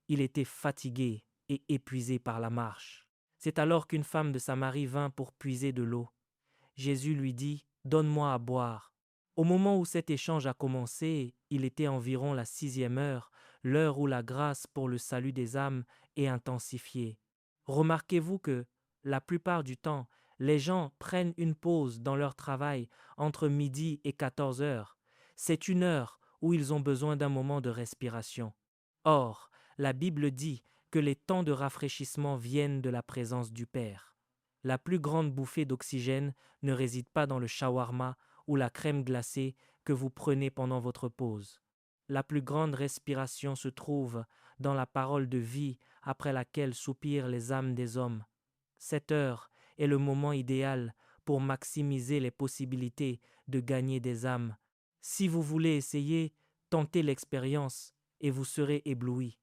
il était fatigué et épuisé par la marche. C'est alors qu'une femme de Samarie vint pour puiser de l'eau. Jésus lui dit « Donne-moi à boire ». Au moment où cet échange a commencé, il était environ la 6e heure, l'heure où la grâce pour le salut des âmes est intensifiée. Remarquez-vous que, la plupart du temps, les gens prennent une pause dans leur travail entre midi et 14 heures. C'est une heure où ils ont besoin d'un moment de respiration. Or, la Bible dit que les temps de rafraîchissement viennent de la présence du Père. La plus grande bouffée d'oxygène ne réside pas dans le shawarma ou la crème glacée que vous prenez pendant votre pause. La plus grande respiration se trouve dans la parole de vie après laquelle soupirent les âmes des hommes. Cette heure est le moment idéal pour maximiser les possibilités de gagner des âmes. Si vous voulez essayer, tentez l'expérience et vous serez ébloui.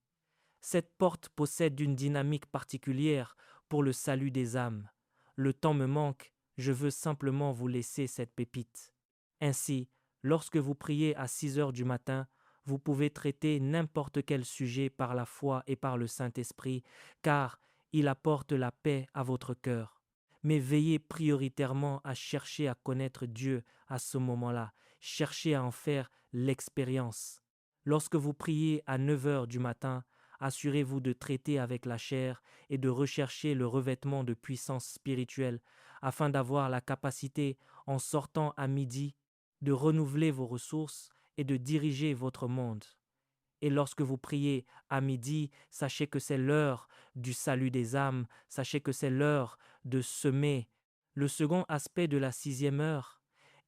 Cette porte possède une dynamique particulière pour le salut des âmes. Le temps me manque, je veux simplement vous laisser cette pépite. Ainsi, lorsque vous priez à 6 heures du matin, vous pouvez traiter n'importe quel sujet par la foi et par le Saint-Esprit, car il apporte la paix à votre cœur. Mais veillez prioritairement à chercher à connaître Dieu à ce moment-là. Cherchez à en faire l'expérience. Lorsque vous priez à 9 heures du matin, assurez-vous de traiter avec la chair et de rechercher le revêtement de puissance spirituelle afin d'avoir la capacité, en sortant à midi, de renouveler vos ressources et de diriger votre monde. Et lorsque vous priez à midi, sachez que c'est l'heure du salut des âmes, sachez que c'est l'heure de semer. Le second aspect de la 6e heure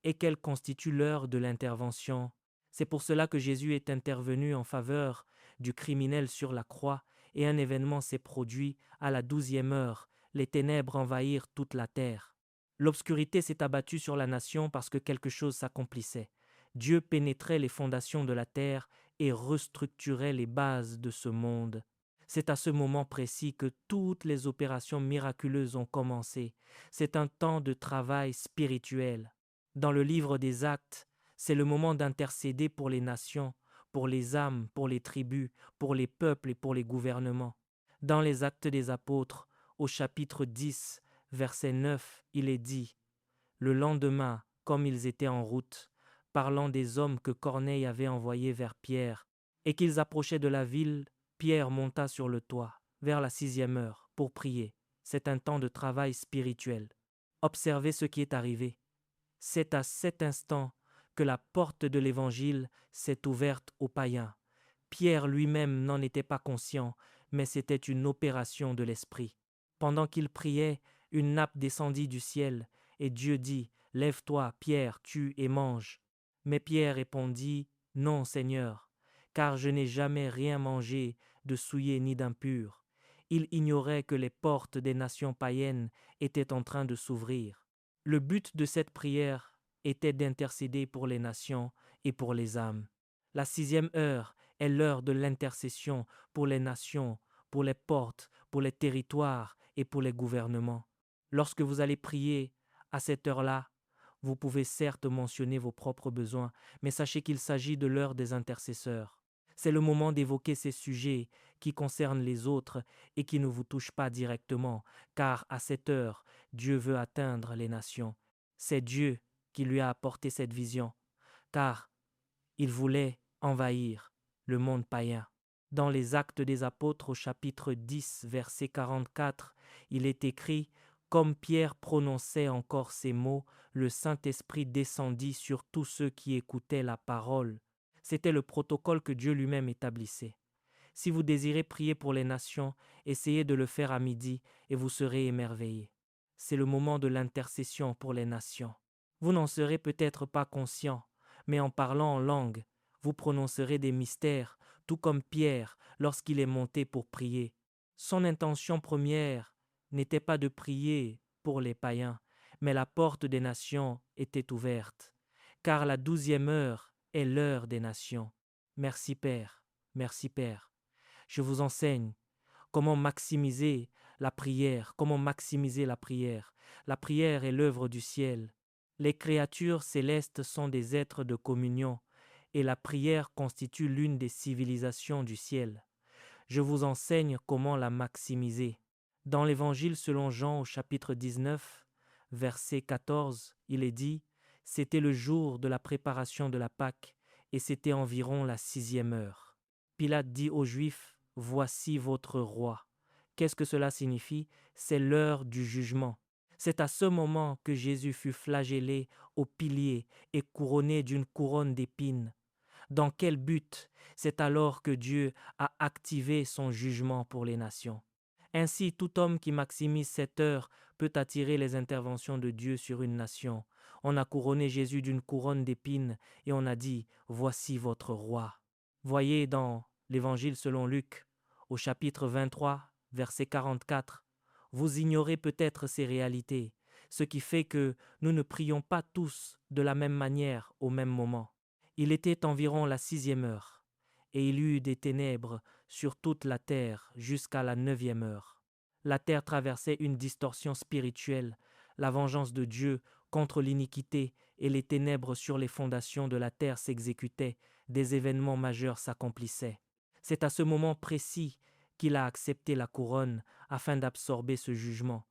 est qu'elle constitue l'heure de l'intervention. C'est pour cela que Jésus est intervenu en faveur du criminel sur la croix et un événement s'est produit à la 12e heure. Les ténèbres envahirent toute la terre. L'obscurité s'est abattue sur la nation parce que quelque chose s'accomplissait. Dieu pénétrait les fondations de la terre et restructurait les bases de ce monde. C'est à ce moment précis que toutes les opérations miraculeuses ont commencé. C'est un temps de travail spirituel. Dans le livre des Actes, c'est le moment d'intercéder pour les nations, pour les âmes, pour les tribus, pour les peuples et pour les gouvernements. Dans les Actes des Apôtres, au chapitre 10, verset 9, il est dit: le lendemain, comme ils étaient en route, parlant des hommes que Corneille avait envoyés vers Pierre, et qu'ils approchaient de la ville, Pierre monta sur le toit, vers la 6e heure, pour prier. C'est un temps de travail spirituel. Observez ce qui est arrivé. C'est à cet instant que la porte de l'Évangile s'est ouverte aux païens. Pierre lui-même n'en était pas conscient, mais c'était une opération de l'Esprit. Pendant qu'il priait, une nappe descendit du ciel, et Dieu dit: lève-toi, Pierre, tue et mange. Mais Pierre répondit: non, Seigneur, car je n'ai jamais rien mangé de souillé ni d'impur. Il ignorait que les portes des nations païennes étaient en train de s'ouvrir. Le but de cette prière était d'intercéder pour les nations et pour les âmes. La 6e heure est l'heure de l'intercession pour les nations, pour les portes, pour les territoires et pour les gouvernements. Lorsque vous allez prier à cette heure-là, vous pouvez certes mentionner vos propres besoins, mais sachez qu'il s'agit de l'heure des intercesseurs. C'est le moment d'évoquer ces sujets qui concernent les autres et qui ne vous touchent pas directement, car à cette heure, Dieu veut atteindre les nations. C'est Dieu qui lui a apporté cette vision, car il voulait envahir le monde païen. Dans les Actes des Apôtres au chapitre 10, verset 44, il est écrit: comme Pierre prononçait encore ces mots, le Saint-Esprit descendit sur tous ceux qui écoutaient la parole. C'était le protocole que Dieu lui-même établissait. Si vous désirez prier pour les nations, essayez de le faire à midi et vous serez émerveillés. C'est le moment de l'intercession pour les nations. Vous n'en serez peut-être pas conscient, mais en parlant en langue, vous prononcerez des mystères, tout comme Pierre lorsqu'il est monté pour prier. Son intention première n'était pas de prier pour les païens, mais la porte des nations était ouverte, car la 12e heure est l'heure des nations. Merci Père, merci Père. Je vous enseigne comment maximiser la prière, comment maximiser la prière. La prière est l'œuvre du ciel. Les créatures célestes sont des êtres de communion et la prière constitue l'une des civilisations du ciel. Je vous enseigne comment la maximiser. Dans l'Évangile selon Jean au chapitre 19, verset 14, il est dit: c'était le jour de la préparation de la Pâque et c'était environ la 6e heure. Pilate dit aux Juifs: voici votre roi. Qu'est-ce que cela signifie? C'est l'heure du jugement. C'est à ce moment que Jésus fut flagellé au pilier et couronné d'une couronne d'épines. Dans quel but? C'est alors que Dieu a activé son jugement pour les nations. Ainsi, tout homme qui maximise cette heure peut attirer les interventions de Dieu sur une nation. On a couronné Jésus d'une couronne d'épines et on a dit: voici votre roi. Voyez dans l'Évangile selon Luc, au chapitre 23, verset 44, vous ignorez peut-être ces réalités, ce qui fait que nous ne prions pas tous de la même manière au même moment. Il était environ la 6e heure, et il y eut des ténèbres sur toute la terre jusqu'à la 9e heure. La terre traversait une distorsion spirituelle, la vengeance de Dieu contre l'iniquité et les ténèbres sur les fondations de la terre s'exécutaient, des événements majeurs s'accomplissaient. C'est à ce moment précis qu'il a accepté la couronne afin d'absorber ce jugement.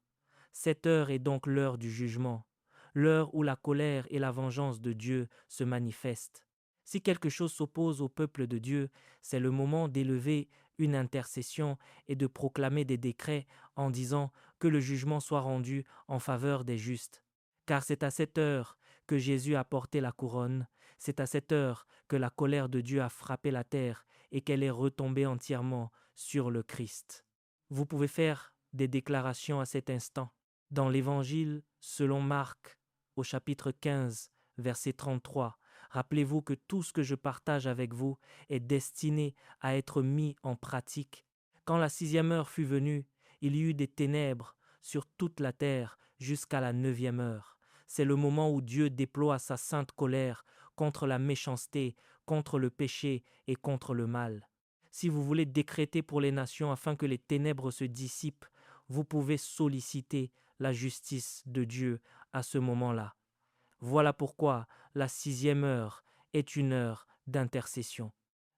Cette heure est donc l'heure du jugement, l'heure où la colère et la vengeance de Dieu se manifestent. Si quelque chose s'oppose au peuple de Dieu, c'est le moment d'élever une intercession et de proclamer des décrets en disant que le jugement soit rendu en faveur des justes. Car c'est à cette heure que Jésus a porté la couronne, c'est à cette heure que la colère de Dieu a frappé la terre et qu'elle est retombée entièrement sur le Christ. Vous pouvez faire des déclarations à cet instant. Dans l'Évangile selon Marc, au chapitre 15, verset 33, rappelez-vous que tout ce que je partage avec vous est destiné à être mis en pratique. Quand la 6e heure fut venue, il y eut des ténèbres sur toute la terre jusqu'à la 9e heure. C'est le moment où Dieu déploie sa sainte colère contre la méchanceté, contre le péché et contre le mal. Si vous voulez décréter pour les nations afin que les ténèbres se dissipent, vous pouvez solliciter la justice de Dieu à ce moment-là. Voilà pourquoi la 6e heure est une heure d'intercession.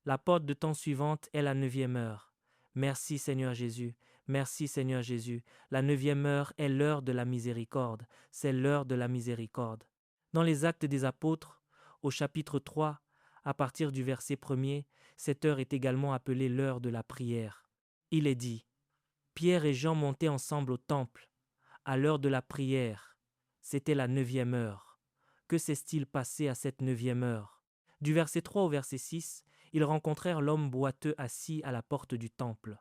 La porte de temps suivante est la 9e heure. Merci Seigneur Jésus, merci Seigneur Jésus. La 9e heure est l'heure de la miséricorde, c'est l'heure de la miséricorde. Dans les Actes des Apôtres, au chapitre 3, à partir du verset 1er, cette heure est également appelée l'heure de la prière. Il est dit, Pierre et Jean montaient ensemble au temple, à l'heure de la prière. C'était la 9e heure. Que s'est-il passé à cette 9e heure? Du verset 3 au verset 6, ils rencontrèrent l'homme boiteux assis à la porte du temple.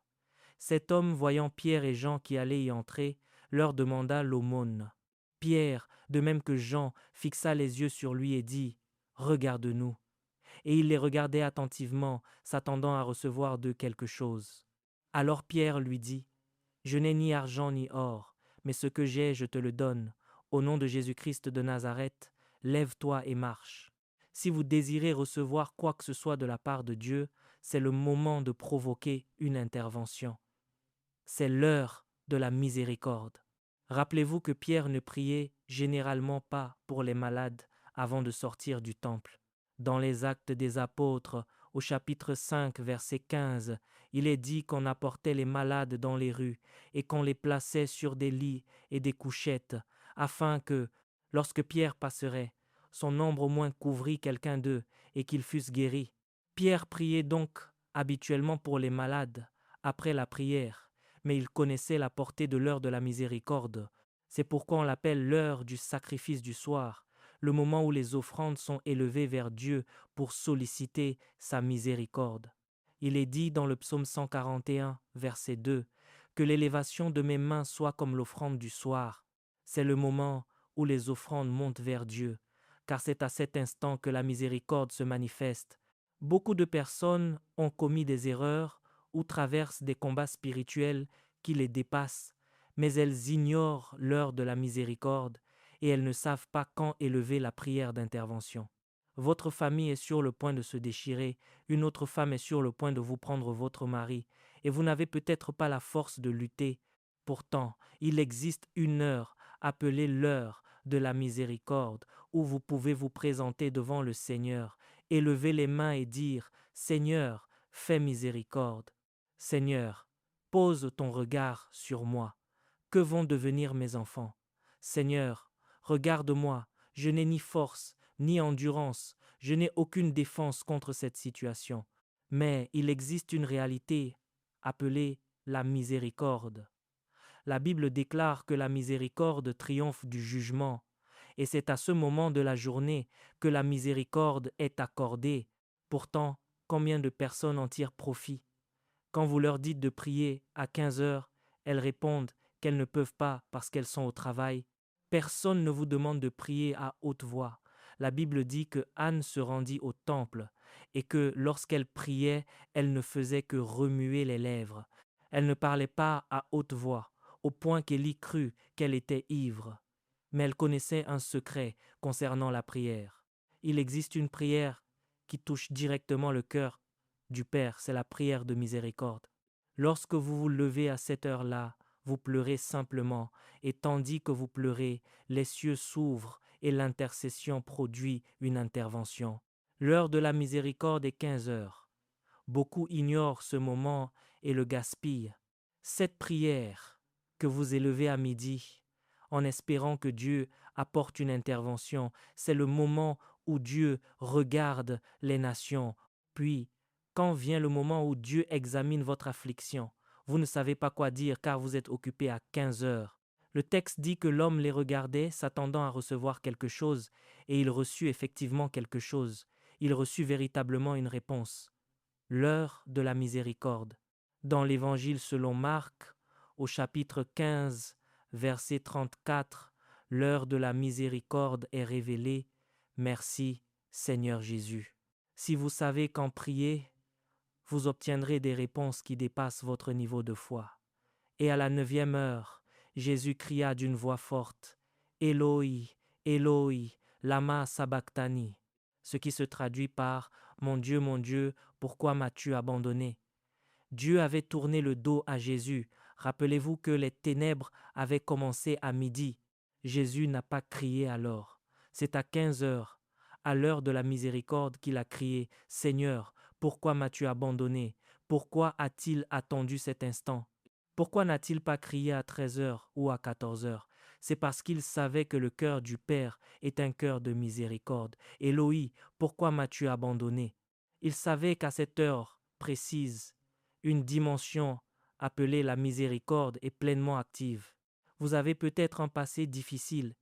Cet homme, voyant Pierre et Jean qui allaient y entrer, leur demanda l'aumône. Pierre, de même que Jean, fixa les yeux sur lui et dit « Regarde-nous ». Et il les regardait attentivement, s'attendant à recevoir d'eux quelque chose. Alors Pierre lui dit « Je n'ai ni argent ni or, mais ce que j'ai, je te le donne. Au nom de Jésus-Christ de Nazareth, lève-toi et marche. » Si vous désirez recevoir quoi que ce soit de la part de Dieu, c'est le moment de provoquer une intervention. C'est l'heure de la miséricorde. Rappelez-vous que Pierre ne priait généralement pas pour les malades avant de sortir du temple. Dans les Actes des Apôtres, au chapitre 5, verset 15, il est dit qu'on apportait les malades dans les rues et qu'on les plaçait sur des lits et des couchettes, afin que, lorsque Pierre passerait, son ombre au moins couvrît quelqu'un d'eux et qu'ils fussent guéris. Pierre priait donc habituellement pour les malades, après la prière, mais il connaissait la portée de l'heure de la miséricorde. C'est pourquoi on l'appelle l'heure du sacrifice du soir, le moment où les offrandes sont élevées vers Dieu pour solliciter sa miséricorde. Il est dit dans le psaume 141, verset 2, que l'élévation de mes mains soit comme l'offrande du soir. C'est le moment où les offrandes montent vers Dieu, car c'est à cet instant que la miséricorde se manifeste. Beaucoup de personnes ont commis des erreurs ou traversent des combats spirituels qui les dépassent, mais elles ignorent l'heure de la miséricorde et elles ne savent pas quand élever la prière d'intervention. Votre famille est sur le point de se déchirer, une autre femme est sur le point de vous prendre votre mari, et vous n'avez peut-être pas la force de lutter. Pourtant, il existe une heure, appelée l'heure de la miséricorde, où vous pouvez vous présenter devant le Seigneur, élever les mains et dire « Seigneur, fais miséricorde. Seigneur, pose ton regard sur moi. Que vont devenir mes enfants? Seigneur, regarde-moi, je n'ai ni force, ni endurance, je n'ai aucune défense contre cette situation. Mais il existe une réalité appelée la miséricorde. La Bible déclare que la miséricorde triomphe du jugement, et c'est à ce moment de la journée que la miséricorde est accordée. Pourtant, combien de personnes en tirent profit? Quand vous leur dites de prier à 15 heures, elles répondent qu'elles ne peuvent pas parce qu'elles sont au travail. Personne ne vous demande de prier à haute voix. La Bible dit que Anne se rendit au temple et que lorsqu'elle priait, elle ne faisait que remuer les lèvres. Elle ne parlait pas à haute voix, au point qu'Élie crut qu'elle était ivre. Mais elle connaissait un secret concernant la prière. Il existe une prière qui touche directement le cœur du Père, c'est la prière de miséricorde. Lorsque vous vous levez à cette heure-là, vous pleurez simplement, et tandis que vous pleurez, les cieux s'ouvrent et l'intercession produit une intervention. L'heure de la miséricorde est 15 heures. Beaucoup ignorent ce moment et le gaspillent. Cette prière que vous élevez à midi, en espérant que Dieu apporte une intervention, c'est le moment où Dieu regarde les nations. Puis, quand vient le moment où Dieu examine votre affliction, vous ne savez pas quoi dire car vous êtes occupé à 15 heures. Le texte dit que l'homme les regardait s'attendant à recevoir quelque chose, et il reçut effectivement quelque chose. Il reçut véritablement une réponse. L'heure de la miséricorde. Dans l'Évangile selon Marc, au chapitre 15, verset 34, l'heure de la miséricorde est révélée. Merci, Seigneur Jésus. Si vous savez qu'en prier, vous obtiendrez des réponses qui dépassent votre niveau de foi. Et à la 9e heure, Jésus cria d'une voix forte, « Éloi, Éloi, lama sabachthani », ce qui se traduit par « Mon Dieu, pourquoi m'as-tu abandonné » Dieu avait tourné le dos à Jésus. Rappelez-vous que les ténèbres avaient commencé à midi. Jésus n'a pas crié alors. C'est à 15 heures, à l'heure de la miséricorde, qu'il a crié « Seigneur, pourquoi m'as-tu abandonné? Pourquoi a-t-il attendu cet instant? Pourquoi n'a-t-il pas crié à 13 heures ou à 14 heures? C'est parce qu'il savait que le cœur du Père est un cœur de miséricorde. Éloi, pourquoi m'as-tu abandonné? Il savait qu'à cette heure précise, une dimension appelée la miséricorde est pleinement active. Vous avez peut-être un passé difficile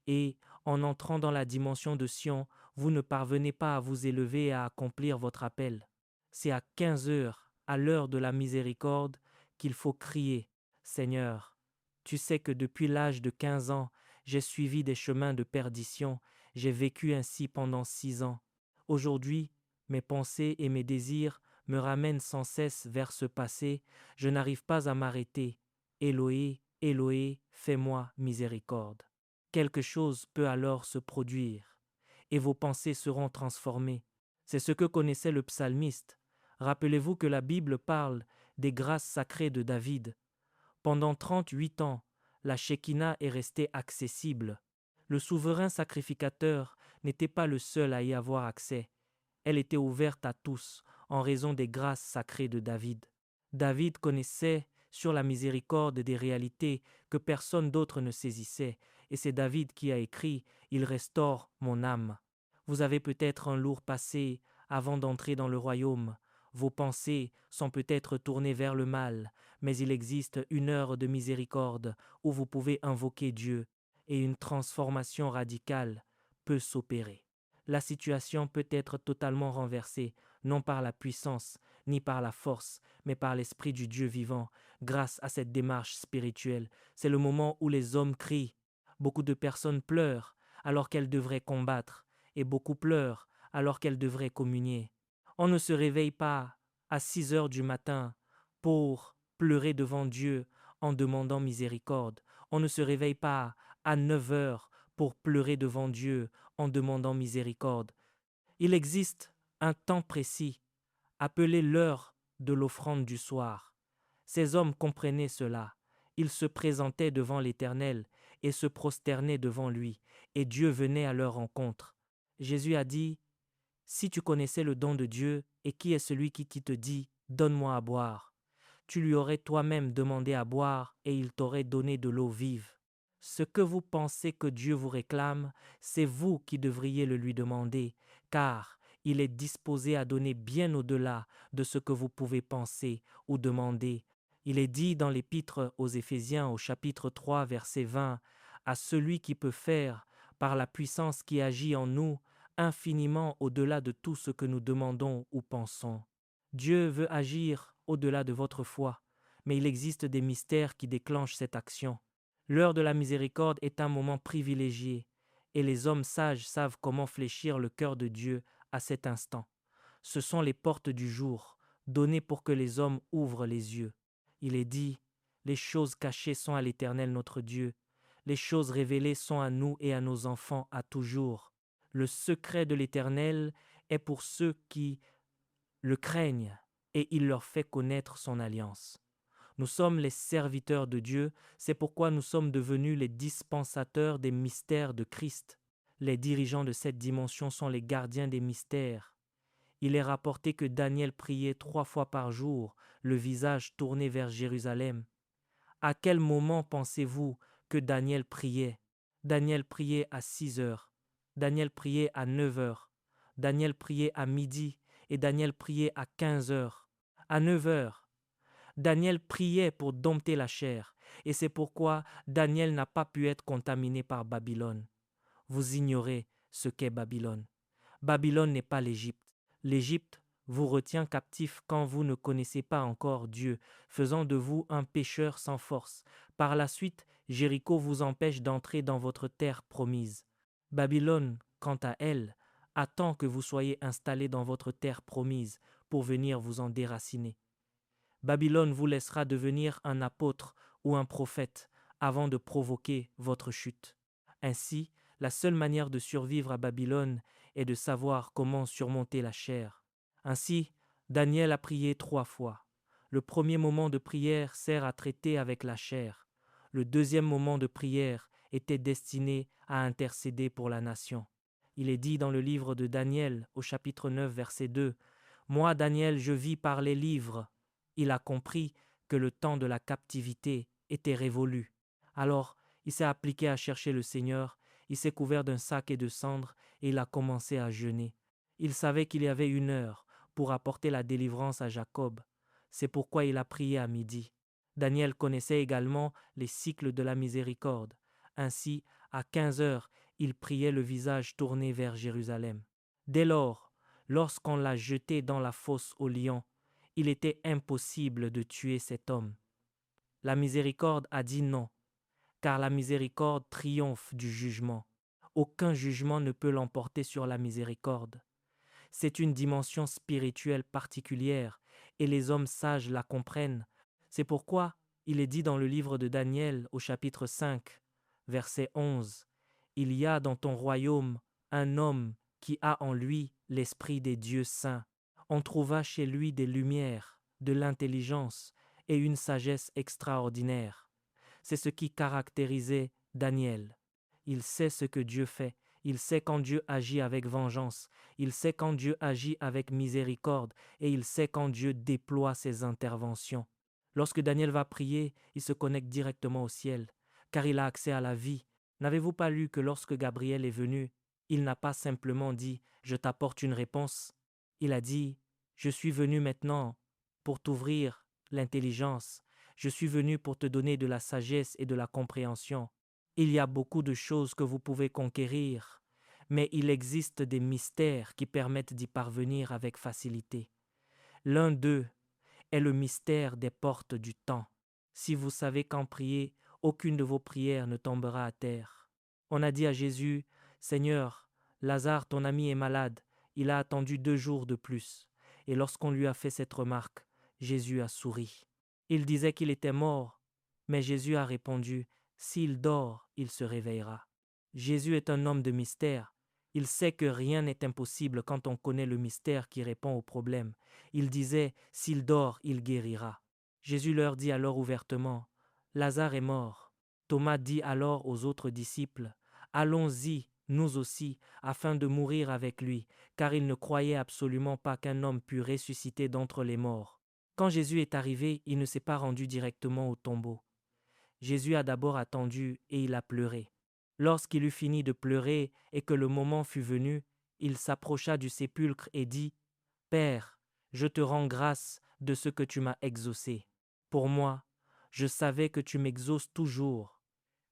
et en entrant dans la dimension de Sion, vous ne parvenez pas à vous élever et à accomplir votre appel. C'est à 15 heures, à l'heure de la miséricorde, qu'il faut crier « Seigneur, tu sais que depuis l'âge de 15 ans, j'ai suivi des chemins de perdition, j'ai vécu ainsi pendant 6 ans. Aujourd'hui, mes pensées et mes désirs me ramènent sans cesse vers ce passé, je n'arrive pas à m'arrêter. Éloé, Éloé, fais-moi miséricorde. » Quelque chose peut alors se produire et vos pensées seront transformées. C'est ce que connaissait le psalmiste. Rappelez-vous que la Bible parle des grâces sacrées de David. Pendant 38 ans, la Shekinah est restée accessible. Le souverain sacrificateur n'était pas le seul à y avoir accès. Elle était ouverte à tous en raison des grâces sacrées de David. David connaissait sur la miséricorde des réalités que personne d'autre ne saisissait, et c'est David qui a écrit « Il restaure mon âme ». Vous avez peut-être un lourd passé avant d'entrer dans le royaume. Vos pensées sont peut-être tournées vers le mal, mais il existe une heure de miséricorde où vous pouvez invoquer Dieu et une transformation radicale peut s'opérer. La situation peut être totalement renversée, non par la puissance ni par la force, mais par l'Esprit du Dieu vivant, grâce à cette démarche spirituelle. C'est le moment où les hommes crient. Beaucoup de personnes pleurent alors qu'elles devraient combattre, et beaucoup pleurent alors qu'elles devraient communier. On ne se réveille pas à 6 heures du matin pour pleurer devant Dieu en demandant miséricorde. On ne se réveille pas à 9 heures pour pleurer devant Dieu en demandant miséricorde. Il existe un temps précis, appelé l'heure de l'offrande du soir. Ces hommes comprenaient cela. Ils se présentaient devant l'Éternel et se prosternaient devant lui, et Dieu venait à leur rencontre. Jésus a dit, « Si tu connaissais le don de Dieu, et qui est celui qui te dit, donne-moi à boire, tu lui aurais toi-même demandé à boire, et il t'aurait donné de l'eau vive. Ce que vous pensez que Dieu vous réclame, c'est vous qui devriez le lui demander, car il est disposé à donner bien au-delà de ce que vous pouvez penser ou demander. » Il est dit dans l'Épître aux Éphésiens au chapitre 3 verset 20, « À celui qui peut faire, par la puissance qui agit en nous, infiniment au-delà de tout ce que nous demandons ou pensons. » Dieu veut agir au-delà de votre foi, mais il existe des mystères qui déclenchent cette action. L'heure de la miséricorde est un moment privilégié, et les hommes sages savent comment fléchir le cœur de Dieu à cet instant. Ce sont les portes du jour, données pour que les hommes ouvrent les yeux. Il est dit, « Les choses cachées sont à l'Éternel notre Dieu, les choses révélées sont à nous et à nos enfants à toujours. Le secret de l'Éternel est pour ceux qui le craignent, et il leur fait connaître son alliance. » Nous sommes les serviteurs de Dieu, c'est pourquoi nous sommes devenus les dispensateurs des mystères de Christ. Les dirigeants de cette dimension sont les gardiens des mystères. Il est rapporté que Daniel priait 3 fois par jour, le visage tourné vers Jérusalem. À quel moment pensez-vous que Daniel priait? Daniel priait à 6 heures, Daniel priait à 9 heures, Daniel priait à midi et Daniel priait à 15 heures. À 9 heures, Daniel priait pour dompter la chair, et c'est pourquoi Daniel n'a pas pu être contaminé par Babylone. Vous ignorez ce qu'est Babylone. Babylone n'est pas l'Égypte. L'Égypte vous retient captif quand vous ne connaissez pas encore Dieu, faisant de vous un pécheur sans force. Par la suite, Jéricho vous empêche d'entrer dans votre terre promise. Babylone, quant à elle, attend que vous soyez installés dans votre terre promise pour venir vous en déraciner. Babylone vous laissera devenir un apôtre ou un prophète avant de provoquer votre chute. Ainsi, la seule manière de survivre à Babylone est de savoir comment surmonter la chair. Ainsi, Daniel a prié 3 fois. Le premier moment de prière sert à traiter avec la chair. Le deuxième moment de prière était destiné à intercéder pour la nation. Il est dit dans le livre de Daniel, au chapitre 9, verset 2, « Moi, Daniel, je vis par les livres. » Il a compris que le temps de la captivité était révolu. Alors, il s'est appliqué à chercher le Seigneur, il s'est couvert d'un sac et de cendres, et il a commencé à jeûner. Il savait qu'il y avait une heure pour apporter la délivrance à Jacob. C'est pourquoi il a prié à midi. Daniel connaissait également les cycles de la miséricorde. Ainsi, à 15 heures, il priait le visage tourné vers Jérusalem. Dès lors, lorsqu'on l'a jeté dans la fosse aux lions, il était impossible de tuer cet homme. La miséricorde a dit non, car la miséricorde triomphe du jugement. Aucun jugement ne peut l'emporter sur la miséricorde. C'est une dimension spirituelle particulière, et les hommes sages la comprennent. C'est pourquoi il est dit dans le livre de Daniel au chapitre 5, verset 11, « Il y a dans ton royaume un homme qui a en lui l'esprit des dieux saints. On trouva chez lui des lumières, de l'intelligence et une sagesse extraordinaire. » C'est ce qui caractérisait Daniel. Il sait ce que Dieu fait. Il sait quand Dieu agit avec vengeance. Il sait quand Dieu agit avec miséricorde. Et il sait quand Dieu déploie ses interventions. Lorsque Daniel va prier, il se connecte directement au ciel, car il a accès à la vie. N'avez-vous pas lu que lorsque Gabriel est venu, il n'a pas simplement dit « Je t'apporte une réponse ». Il a dit « Je suis venu maintenant pour t'ouvrir l'intelligence. Je suis venu pour te donner de la sagesse et de la compréhension. Il y a beaucoup de choses que vous pouvez conquérir, mais il existe des mystères qui permettent d'y parvenir avec facilité. L'un d'eux est le mystère des portes du temps. Si vous savez quand prier, aucune de vos prières ne tombera à terre. On a dit à Jésus, « Seigneur, Lazare, ton ami, est malade. Il a attendu 2 jours de plus. » Et lorsqu'on lui a fait cette remarque, Jésus a souri. Il disait qu'il était mort, mais Jésus a répondu, « S'il dort, il se réveillera. » Jésus est un homme de mystère. Il sait que rien n'est impossible quand on connaît le mystère qui répond au problème. Il disait, « S'il dort, il guérira. » Jésus leur dit alors ouvertement, « Lazare est mort. » Thomas dit alors aux autres disciples, « Allons-y, nous aussi, afin de mourir avec lui, car il ne croyait absolument pas qu'un homme pût ressusciter d'entre les morts. » Quand Jésus est arrivé, il ne s'est pas rendu directement au tombeau. Jésus a d'abord attendu et il a pleuré. Lorsqu'il eut fini de pleurer et que le moment fut venu, il s'approcha du sépulcre et dit, « Père, je te rends grâce de ce que tu m'as exaucé. Pour moi, je savais que tu m'exauces toujours,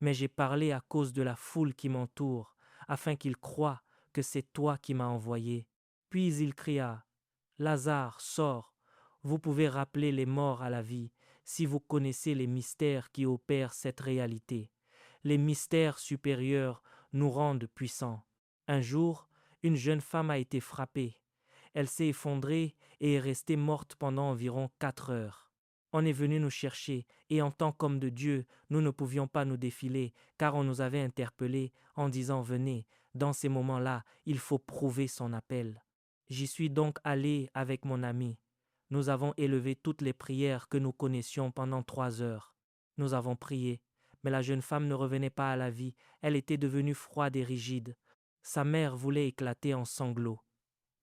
mais j'ai parlé à cause de la foule qui m'entoure, afin qu'ils croient que c'est toi qui m'as envoyé. » Puis il cria, « Lazare, sors. » Vous pouvez rappeler les morts à la vie si vous connaissez les mystères qui opèrent cette réalité. Les mystères supérieurs nous rendent puissants. Un jour, une jeune femme a été frappée. Elle s'est effondrée et est restée morte pendant environ 4 heures. On est venu nous chercher et en tant qu'homme de Dieu, nous ne pouvions pas nous défiler car on nous avait interpellés en disant « Venez, dans ces moments-là, il faut prouver son appel. » J'y suis donc allé avec mon ami. Nous avons élevé toutes les prières que nous connaissions pendant 3 heures. Nous avons prié, mais la jeune femme ne revenait pas à la vie. Elle était devenue froide et rigide. Sa mère voulait éclater en sanglots.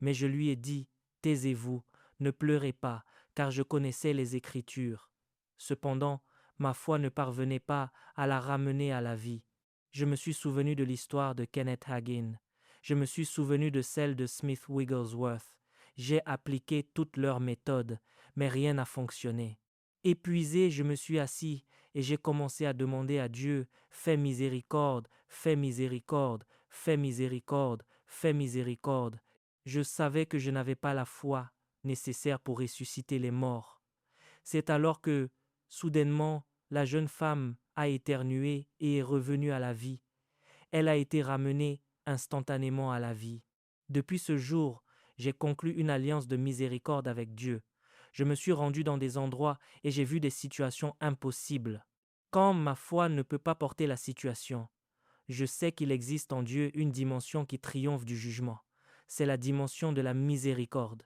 Mais je lui ai dit, « Taisez-vous, ne pleurez pas, car je connaissais les Écritures. » Cependant, ma foi ne parvenait pas à la ramener à la vie. Je me suis souvenu de l'histoire de Kenneth Hagin. Je me suis souvenu de celle de Smith Wigglesworth. J'ai appliqué toutes leurs méthodes, mais rien n'a fonctionné. Épuisé, je me suis assis et j'ai commencé à demander à Dieu, « Fais miséricorde, fais miséricorde, fais miséricorde, fais miséricorde. » Je savais que je n'avais pas la foi nécessaire pour ressusciter les morts. C'est alors que, soudainement, la jeune femme a éternué et est revenue à la vie. Elle a été ramenée instantanément à la vie. Depuis ce jour, j'ai conclu une alliance de miséricorde avec Dieu. Je me suis rendu dans des endroits et j'ai vu des situations impossibles. Quand ma foi ne peut pas porter la situation, je sais qu'il existe en Dieu une dimension qui triomphe du jugement. C'est la dimension de la miséricorde.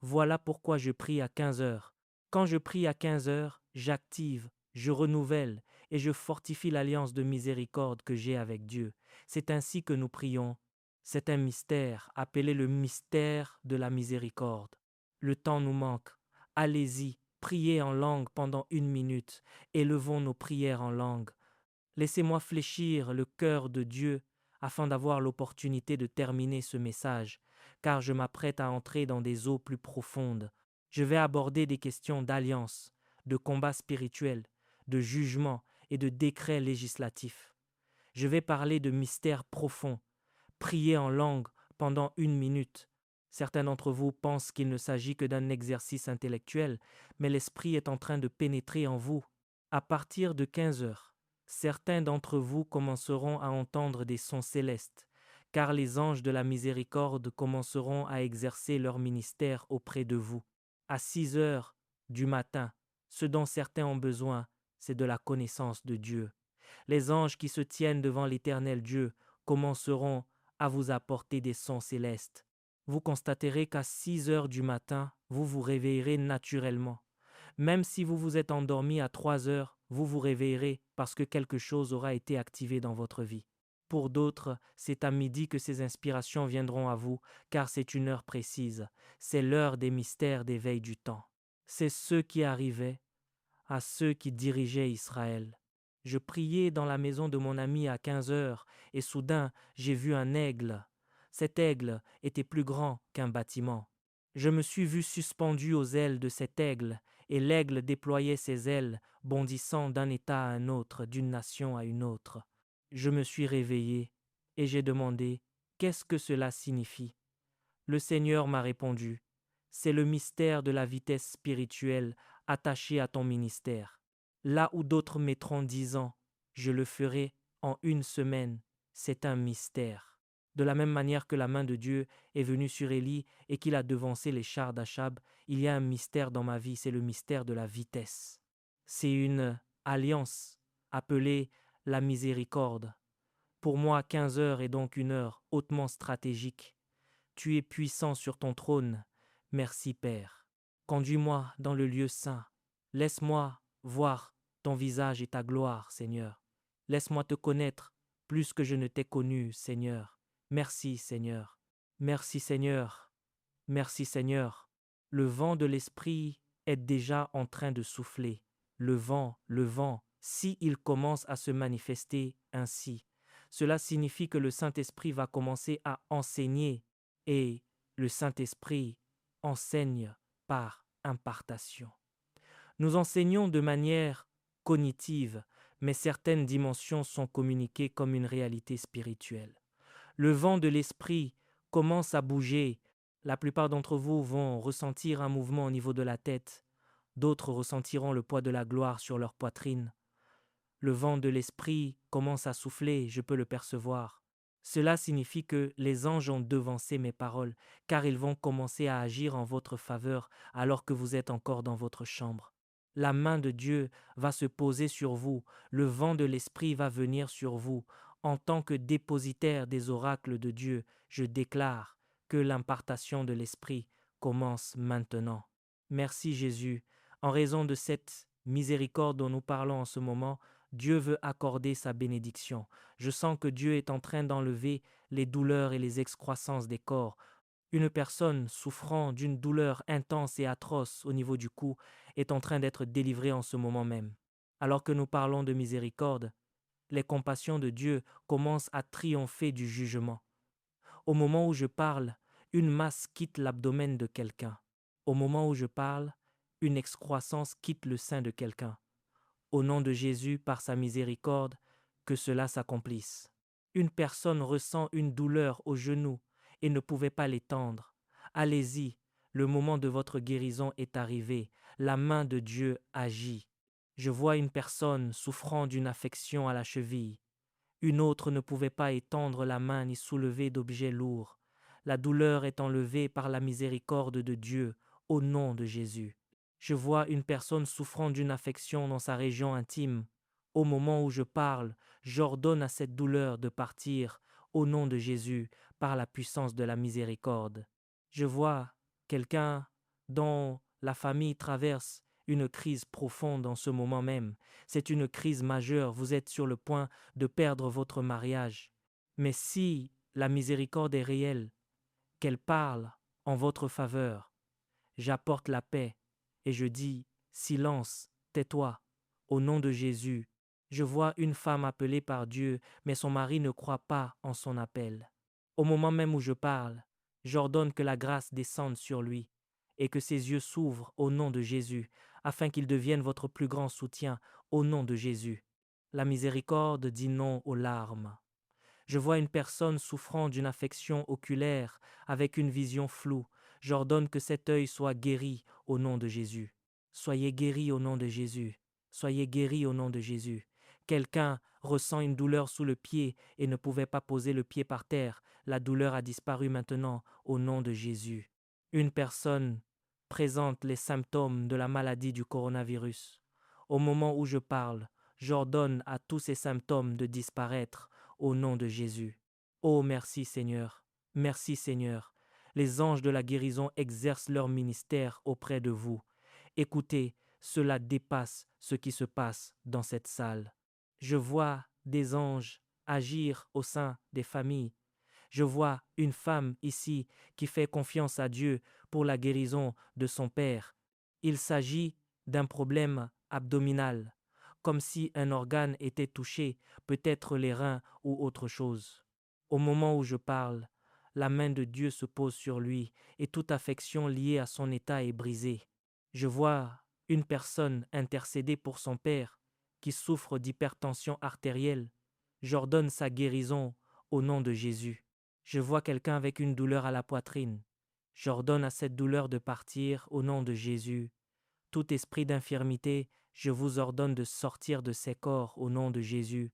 Voilà pourquoi je prie à 15 heures. Quand je prie à 15 heures, j'active, je renouvelle et je fortifie l'alliance de miséricorde que j'ai avec Dieu. C'est ainsi que nous prions. C'est un mystère, appelé le mystère de la miséricorde. Le temps nous manque. Allez-y, priez en langue pendant 1 minute. Élevons nos prières en langue. Laissez-moi fléchir le cœur de Dieu afin d'avoir l'opportunité de terminer ce message, car je m'apprête à entrer dans des eaux plus profondes. Je vais aborder des questions d'alliance, de combat spirituel, de jugement et de décret législatif. Je vais parler de mystères profonds, prier en langue pendant 1 minute. Certains d'entre vous pensent qu'il ne s'agit que d'un exercice intellectuel, mais l'Esprit est en train de pénétrer en vous. À partir de 15 heures, certains d'entre vous commenceront à entendre des sons célestes, car les anges de la miséricorde commenceront à exercer leur ministère auprès de vous. À 6 heures du matin, ce dont certains ont besoin, c'est de la connaissance de Dieu. Les anges qui se tiennent devant l'Éternel Dieu commenceront à vous apporter des sons célestes. Vous constaterez qu'à 6 heures du matin, vous vous réveillerez naturellement. Même si vous vous êtes endormi à 3 heures, vous vous réveillerez parce que quelque chose aura été activé dans votre vie. Pour d'autres, c'est à midi que ces inspirations viendront à vous, car c'est une heure précise. C'est l'heure des mystères des veilles du temps. C'est ce qui arrivait à ceux qui dirigeaient Israël. Je priais dans la maison de mon ami à 15 heures, et soudain j'ai vu un aigle. Cet aigle était plus grand qu'un bâtiment. Je me suis vu suspendu aux ailes de cet aigle, et l'aigle déployait ses ailes, bondissant d'un état à un autre, d'une nation à une autre. Je me suis réveillé, et j'ai demandé « Qu'est-ce que cela signifie ?» Le Seigneur m'a répondu « C'est le mystère de la vitesse spirituelle attachée à ton ministère. Là où d'autres mettront 10 ans, je le ferai en 1 semaine. C'est un mystère. » De la même manière que la main de Dieu est venue sur Élie et qu'il a devancé les chars d'Achab, il y a un mystère dans ma vie, c'est le mystère de la vitesse. C'est une alliance appelée la miséricorde. Pour moi, 15 heures est donc une heure hautement stratégique. Tu es puissant sur ton trône. Merci, Père. Conduis-moi dans le lieu saint. Laisse-moi voir ton visage et ta gloire, Seigneur. Laisse-moi te connaître plus que je ne t'ai connu, Seigneur. Merci, Seigneur. Merci, Seigneur. Merci, Seigneur. Le vent de l'Esprit est déjà en train de souffler. Le vent, si il commence à se manifester ainsi, cela signifie que le Saint-Esprit va commencer à enseigner et le Saint-Esprit enseigne par impartation. Nous enseignons de manière cognitive, mais certaines dimensions sont communiquées comme une réalité spirituelle. Le vent de l'esprit commence à bouger. La plupart d'entre vous vont ressentir un mouvement au niveau de la tête. D'autres ressentiront le poids de la gloire sur leur poitrine. Le vent de l'esprit commence à souffler, je peux le percevoir. Cela signifie que les anges ont devancé mes paroles, car ils vont commencer à agir en votre faveur alors que vous êtes encore dans votre chambre. La main de Dieu va se poser sur vous, le vent de l'Esprit va venir sur vous. En tant que dépositaire des oracles de Dieu, je déclare que l'impartation de l'Esprit commence maintenant. Merci Jésus. En raison de cette miséricorde dont nous parlons en ce moment, Dieu veut accorder sa bénédiction. Je sens que Dieu est en train d'enlever les douleurs et les excroissances des corps. Une personne souffrant d'une douleur intense et atroce au niveau du cou est en train d'être délivrée en ce moment même. Alors que nous parlons de miséricorde, les compassions de Dieu commencent à triompher du jugement. Au moment où je parle, une masse quitte l'abdomen de quelqu'un. Au moment où je parle, une excroissance quitte le sein de quelqu'un. Au nom de Jésus, par sa miséricorde, que cela s'accomplisse. Une personne ressent une douleur au genou et ne pouvait pas l'étendre. Allez-y, le moment de votre guérison est arrivé. La main de Dieu agit. Je vois une personne souffrant d'une affection à la cheville. Une autre ne pouvait pas étendre la main ni soulever d'objets lourds. La douleur est enlevée par la miséricorde de Dieu, au nom de Jésus. Je vois une personne souffrant d'une affection dans sa région intime. Au moment où je parle, j'ordonne à cette douleur de partir, au nom de Jésus, par la puissance de la miséricorde. Je vois quelqu'un dont la famille traverse une crise profonde en ce moment même. C'est une crise majeure, vous êtes sur le point de perdre votre mariage. Mais si la miséricorde est réelle, qu'elle parle en votre faveur, j'apporte la paix et je dis, silence, tais-toi, au nom de Jésus. Je vois une femme appelée par Dieu, mais son mari ne croit pas en son appel. Au moment même où je parle, j'ordonne que la grâce descende sur lui et que ses yeux s'ouvrent au nom de Jésus, afin qu'il devienne votre plus grand soutien au nom de Jésus. La miséricorde dit non aux larmes. Je vois une personne souffrant d'une affection oculaire avec une vision floue. J'ordonne que cet œil soit guéri au nom de Jésus. Soyez guéris au nom de Jésus. Soyez guéris au nom de Jésus. Quelqu'un ressent une douleur sous le pied et ne pouvait pas poser le pied par terre. La douleur a disparu maintenant au nom de Jésus. Une personne présente les symptômes de la maladie du coronavirus. Au moment où je parle, j'ordonne à tous ces symptômes de disparaître au nom de Jésus. Oh merci Seigneur, merci Seigneur. Les anges de la guérison exercent leur ministère auprès de vous. Écoutez, cela dépasse ce qui se passe dans cette salle. Je vois des anges agir au sein des familles. Je vois une femme ici qui fait confiance à Dieu pour la guérison de son père. Il s'agit d'un problème abdominal, comme si un organe était touché, peut-être les reins ou autre chose. Au moment où je parle, la main de Dieu se pose sur lui et toute affection liée à son état est brisée. Je vois une personne intercéder pour son père qui souffre d'hypertension artérielle. J'ordonne sa guérison au nom de Jésus. Je vois quelqu'un avec une douleur à la poitrine. J'ordonne à cette douleur de partir au nom de Jésus. Tout esprit d'infirmité, je vous ordonne de sortir de ces corps au nom de Jésus.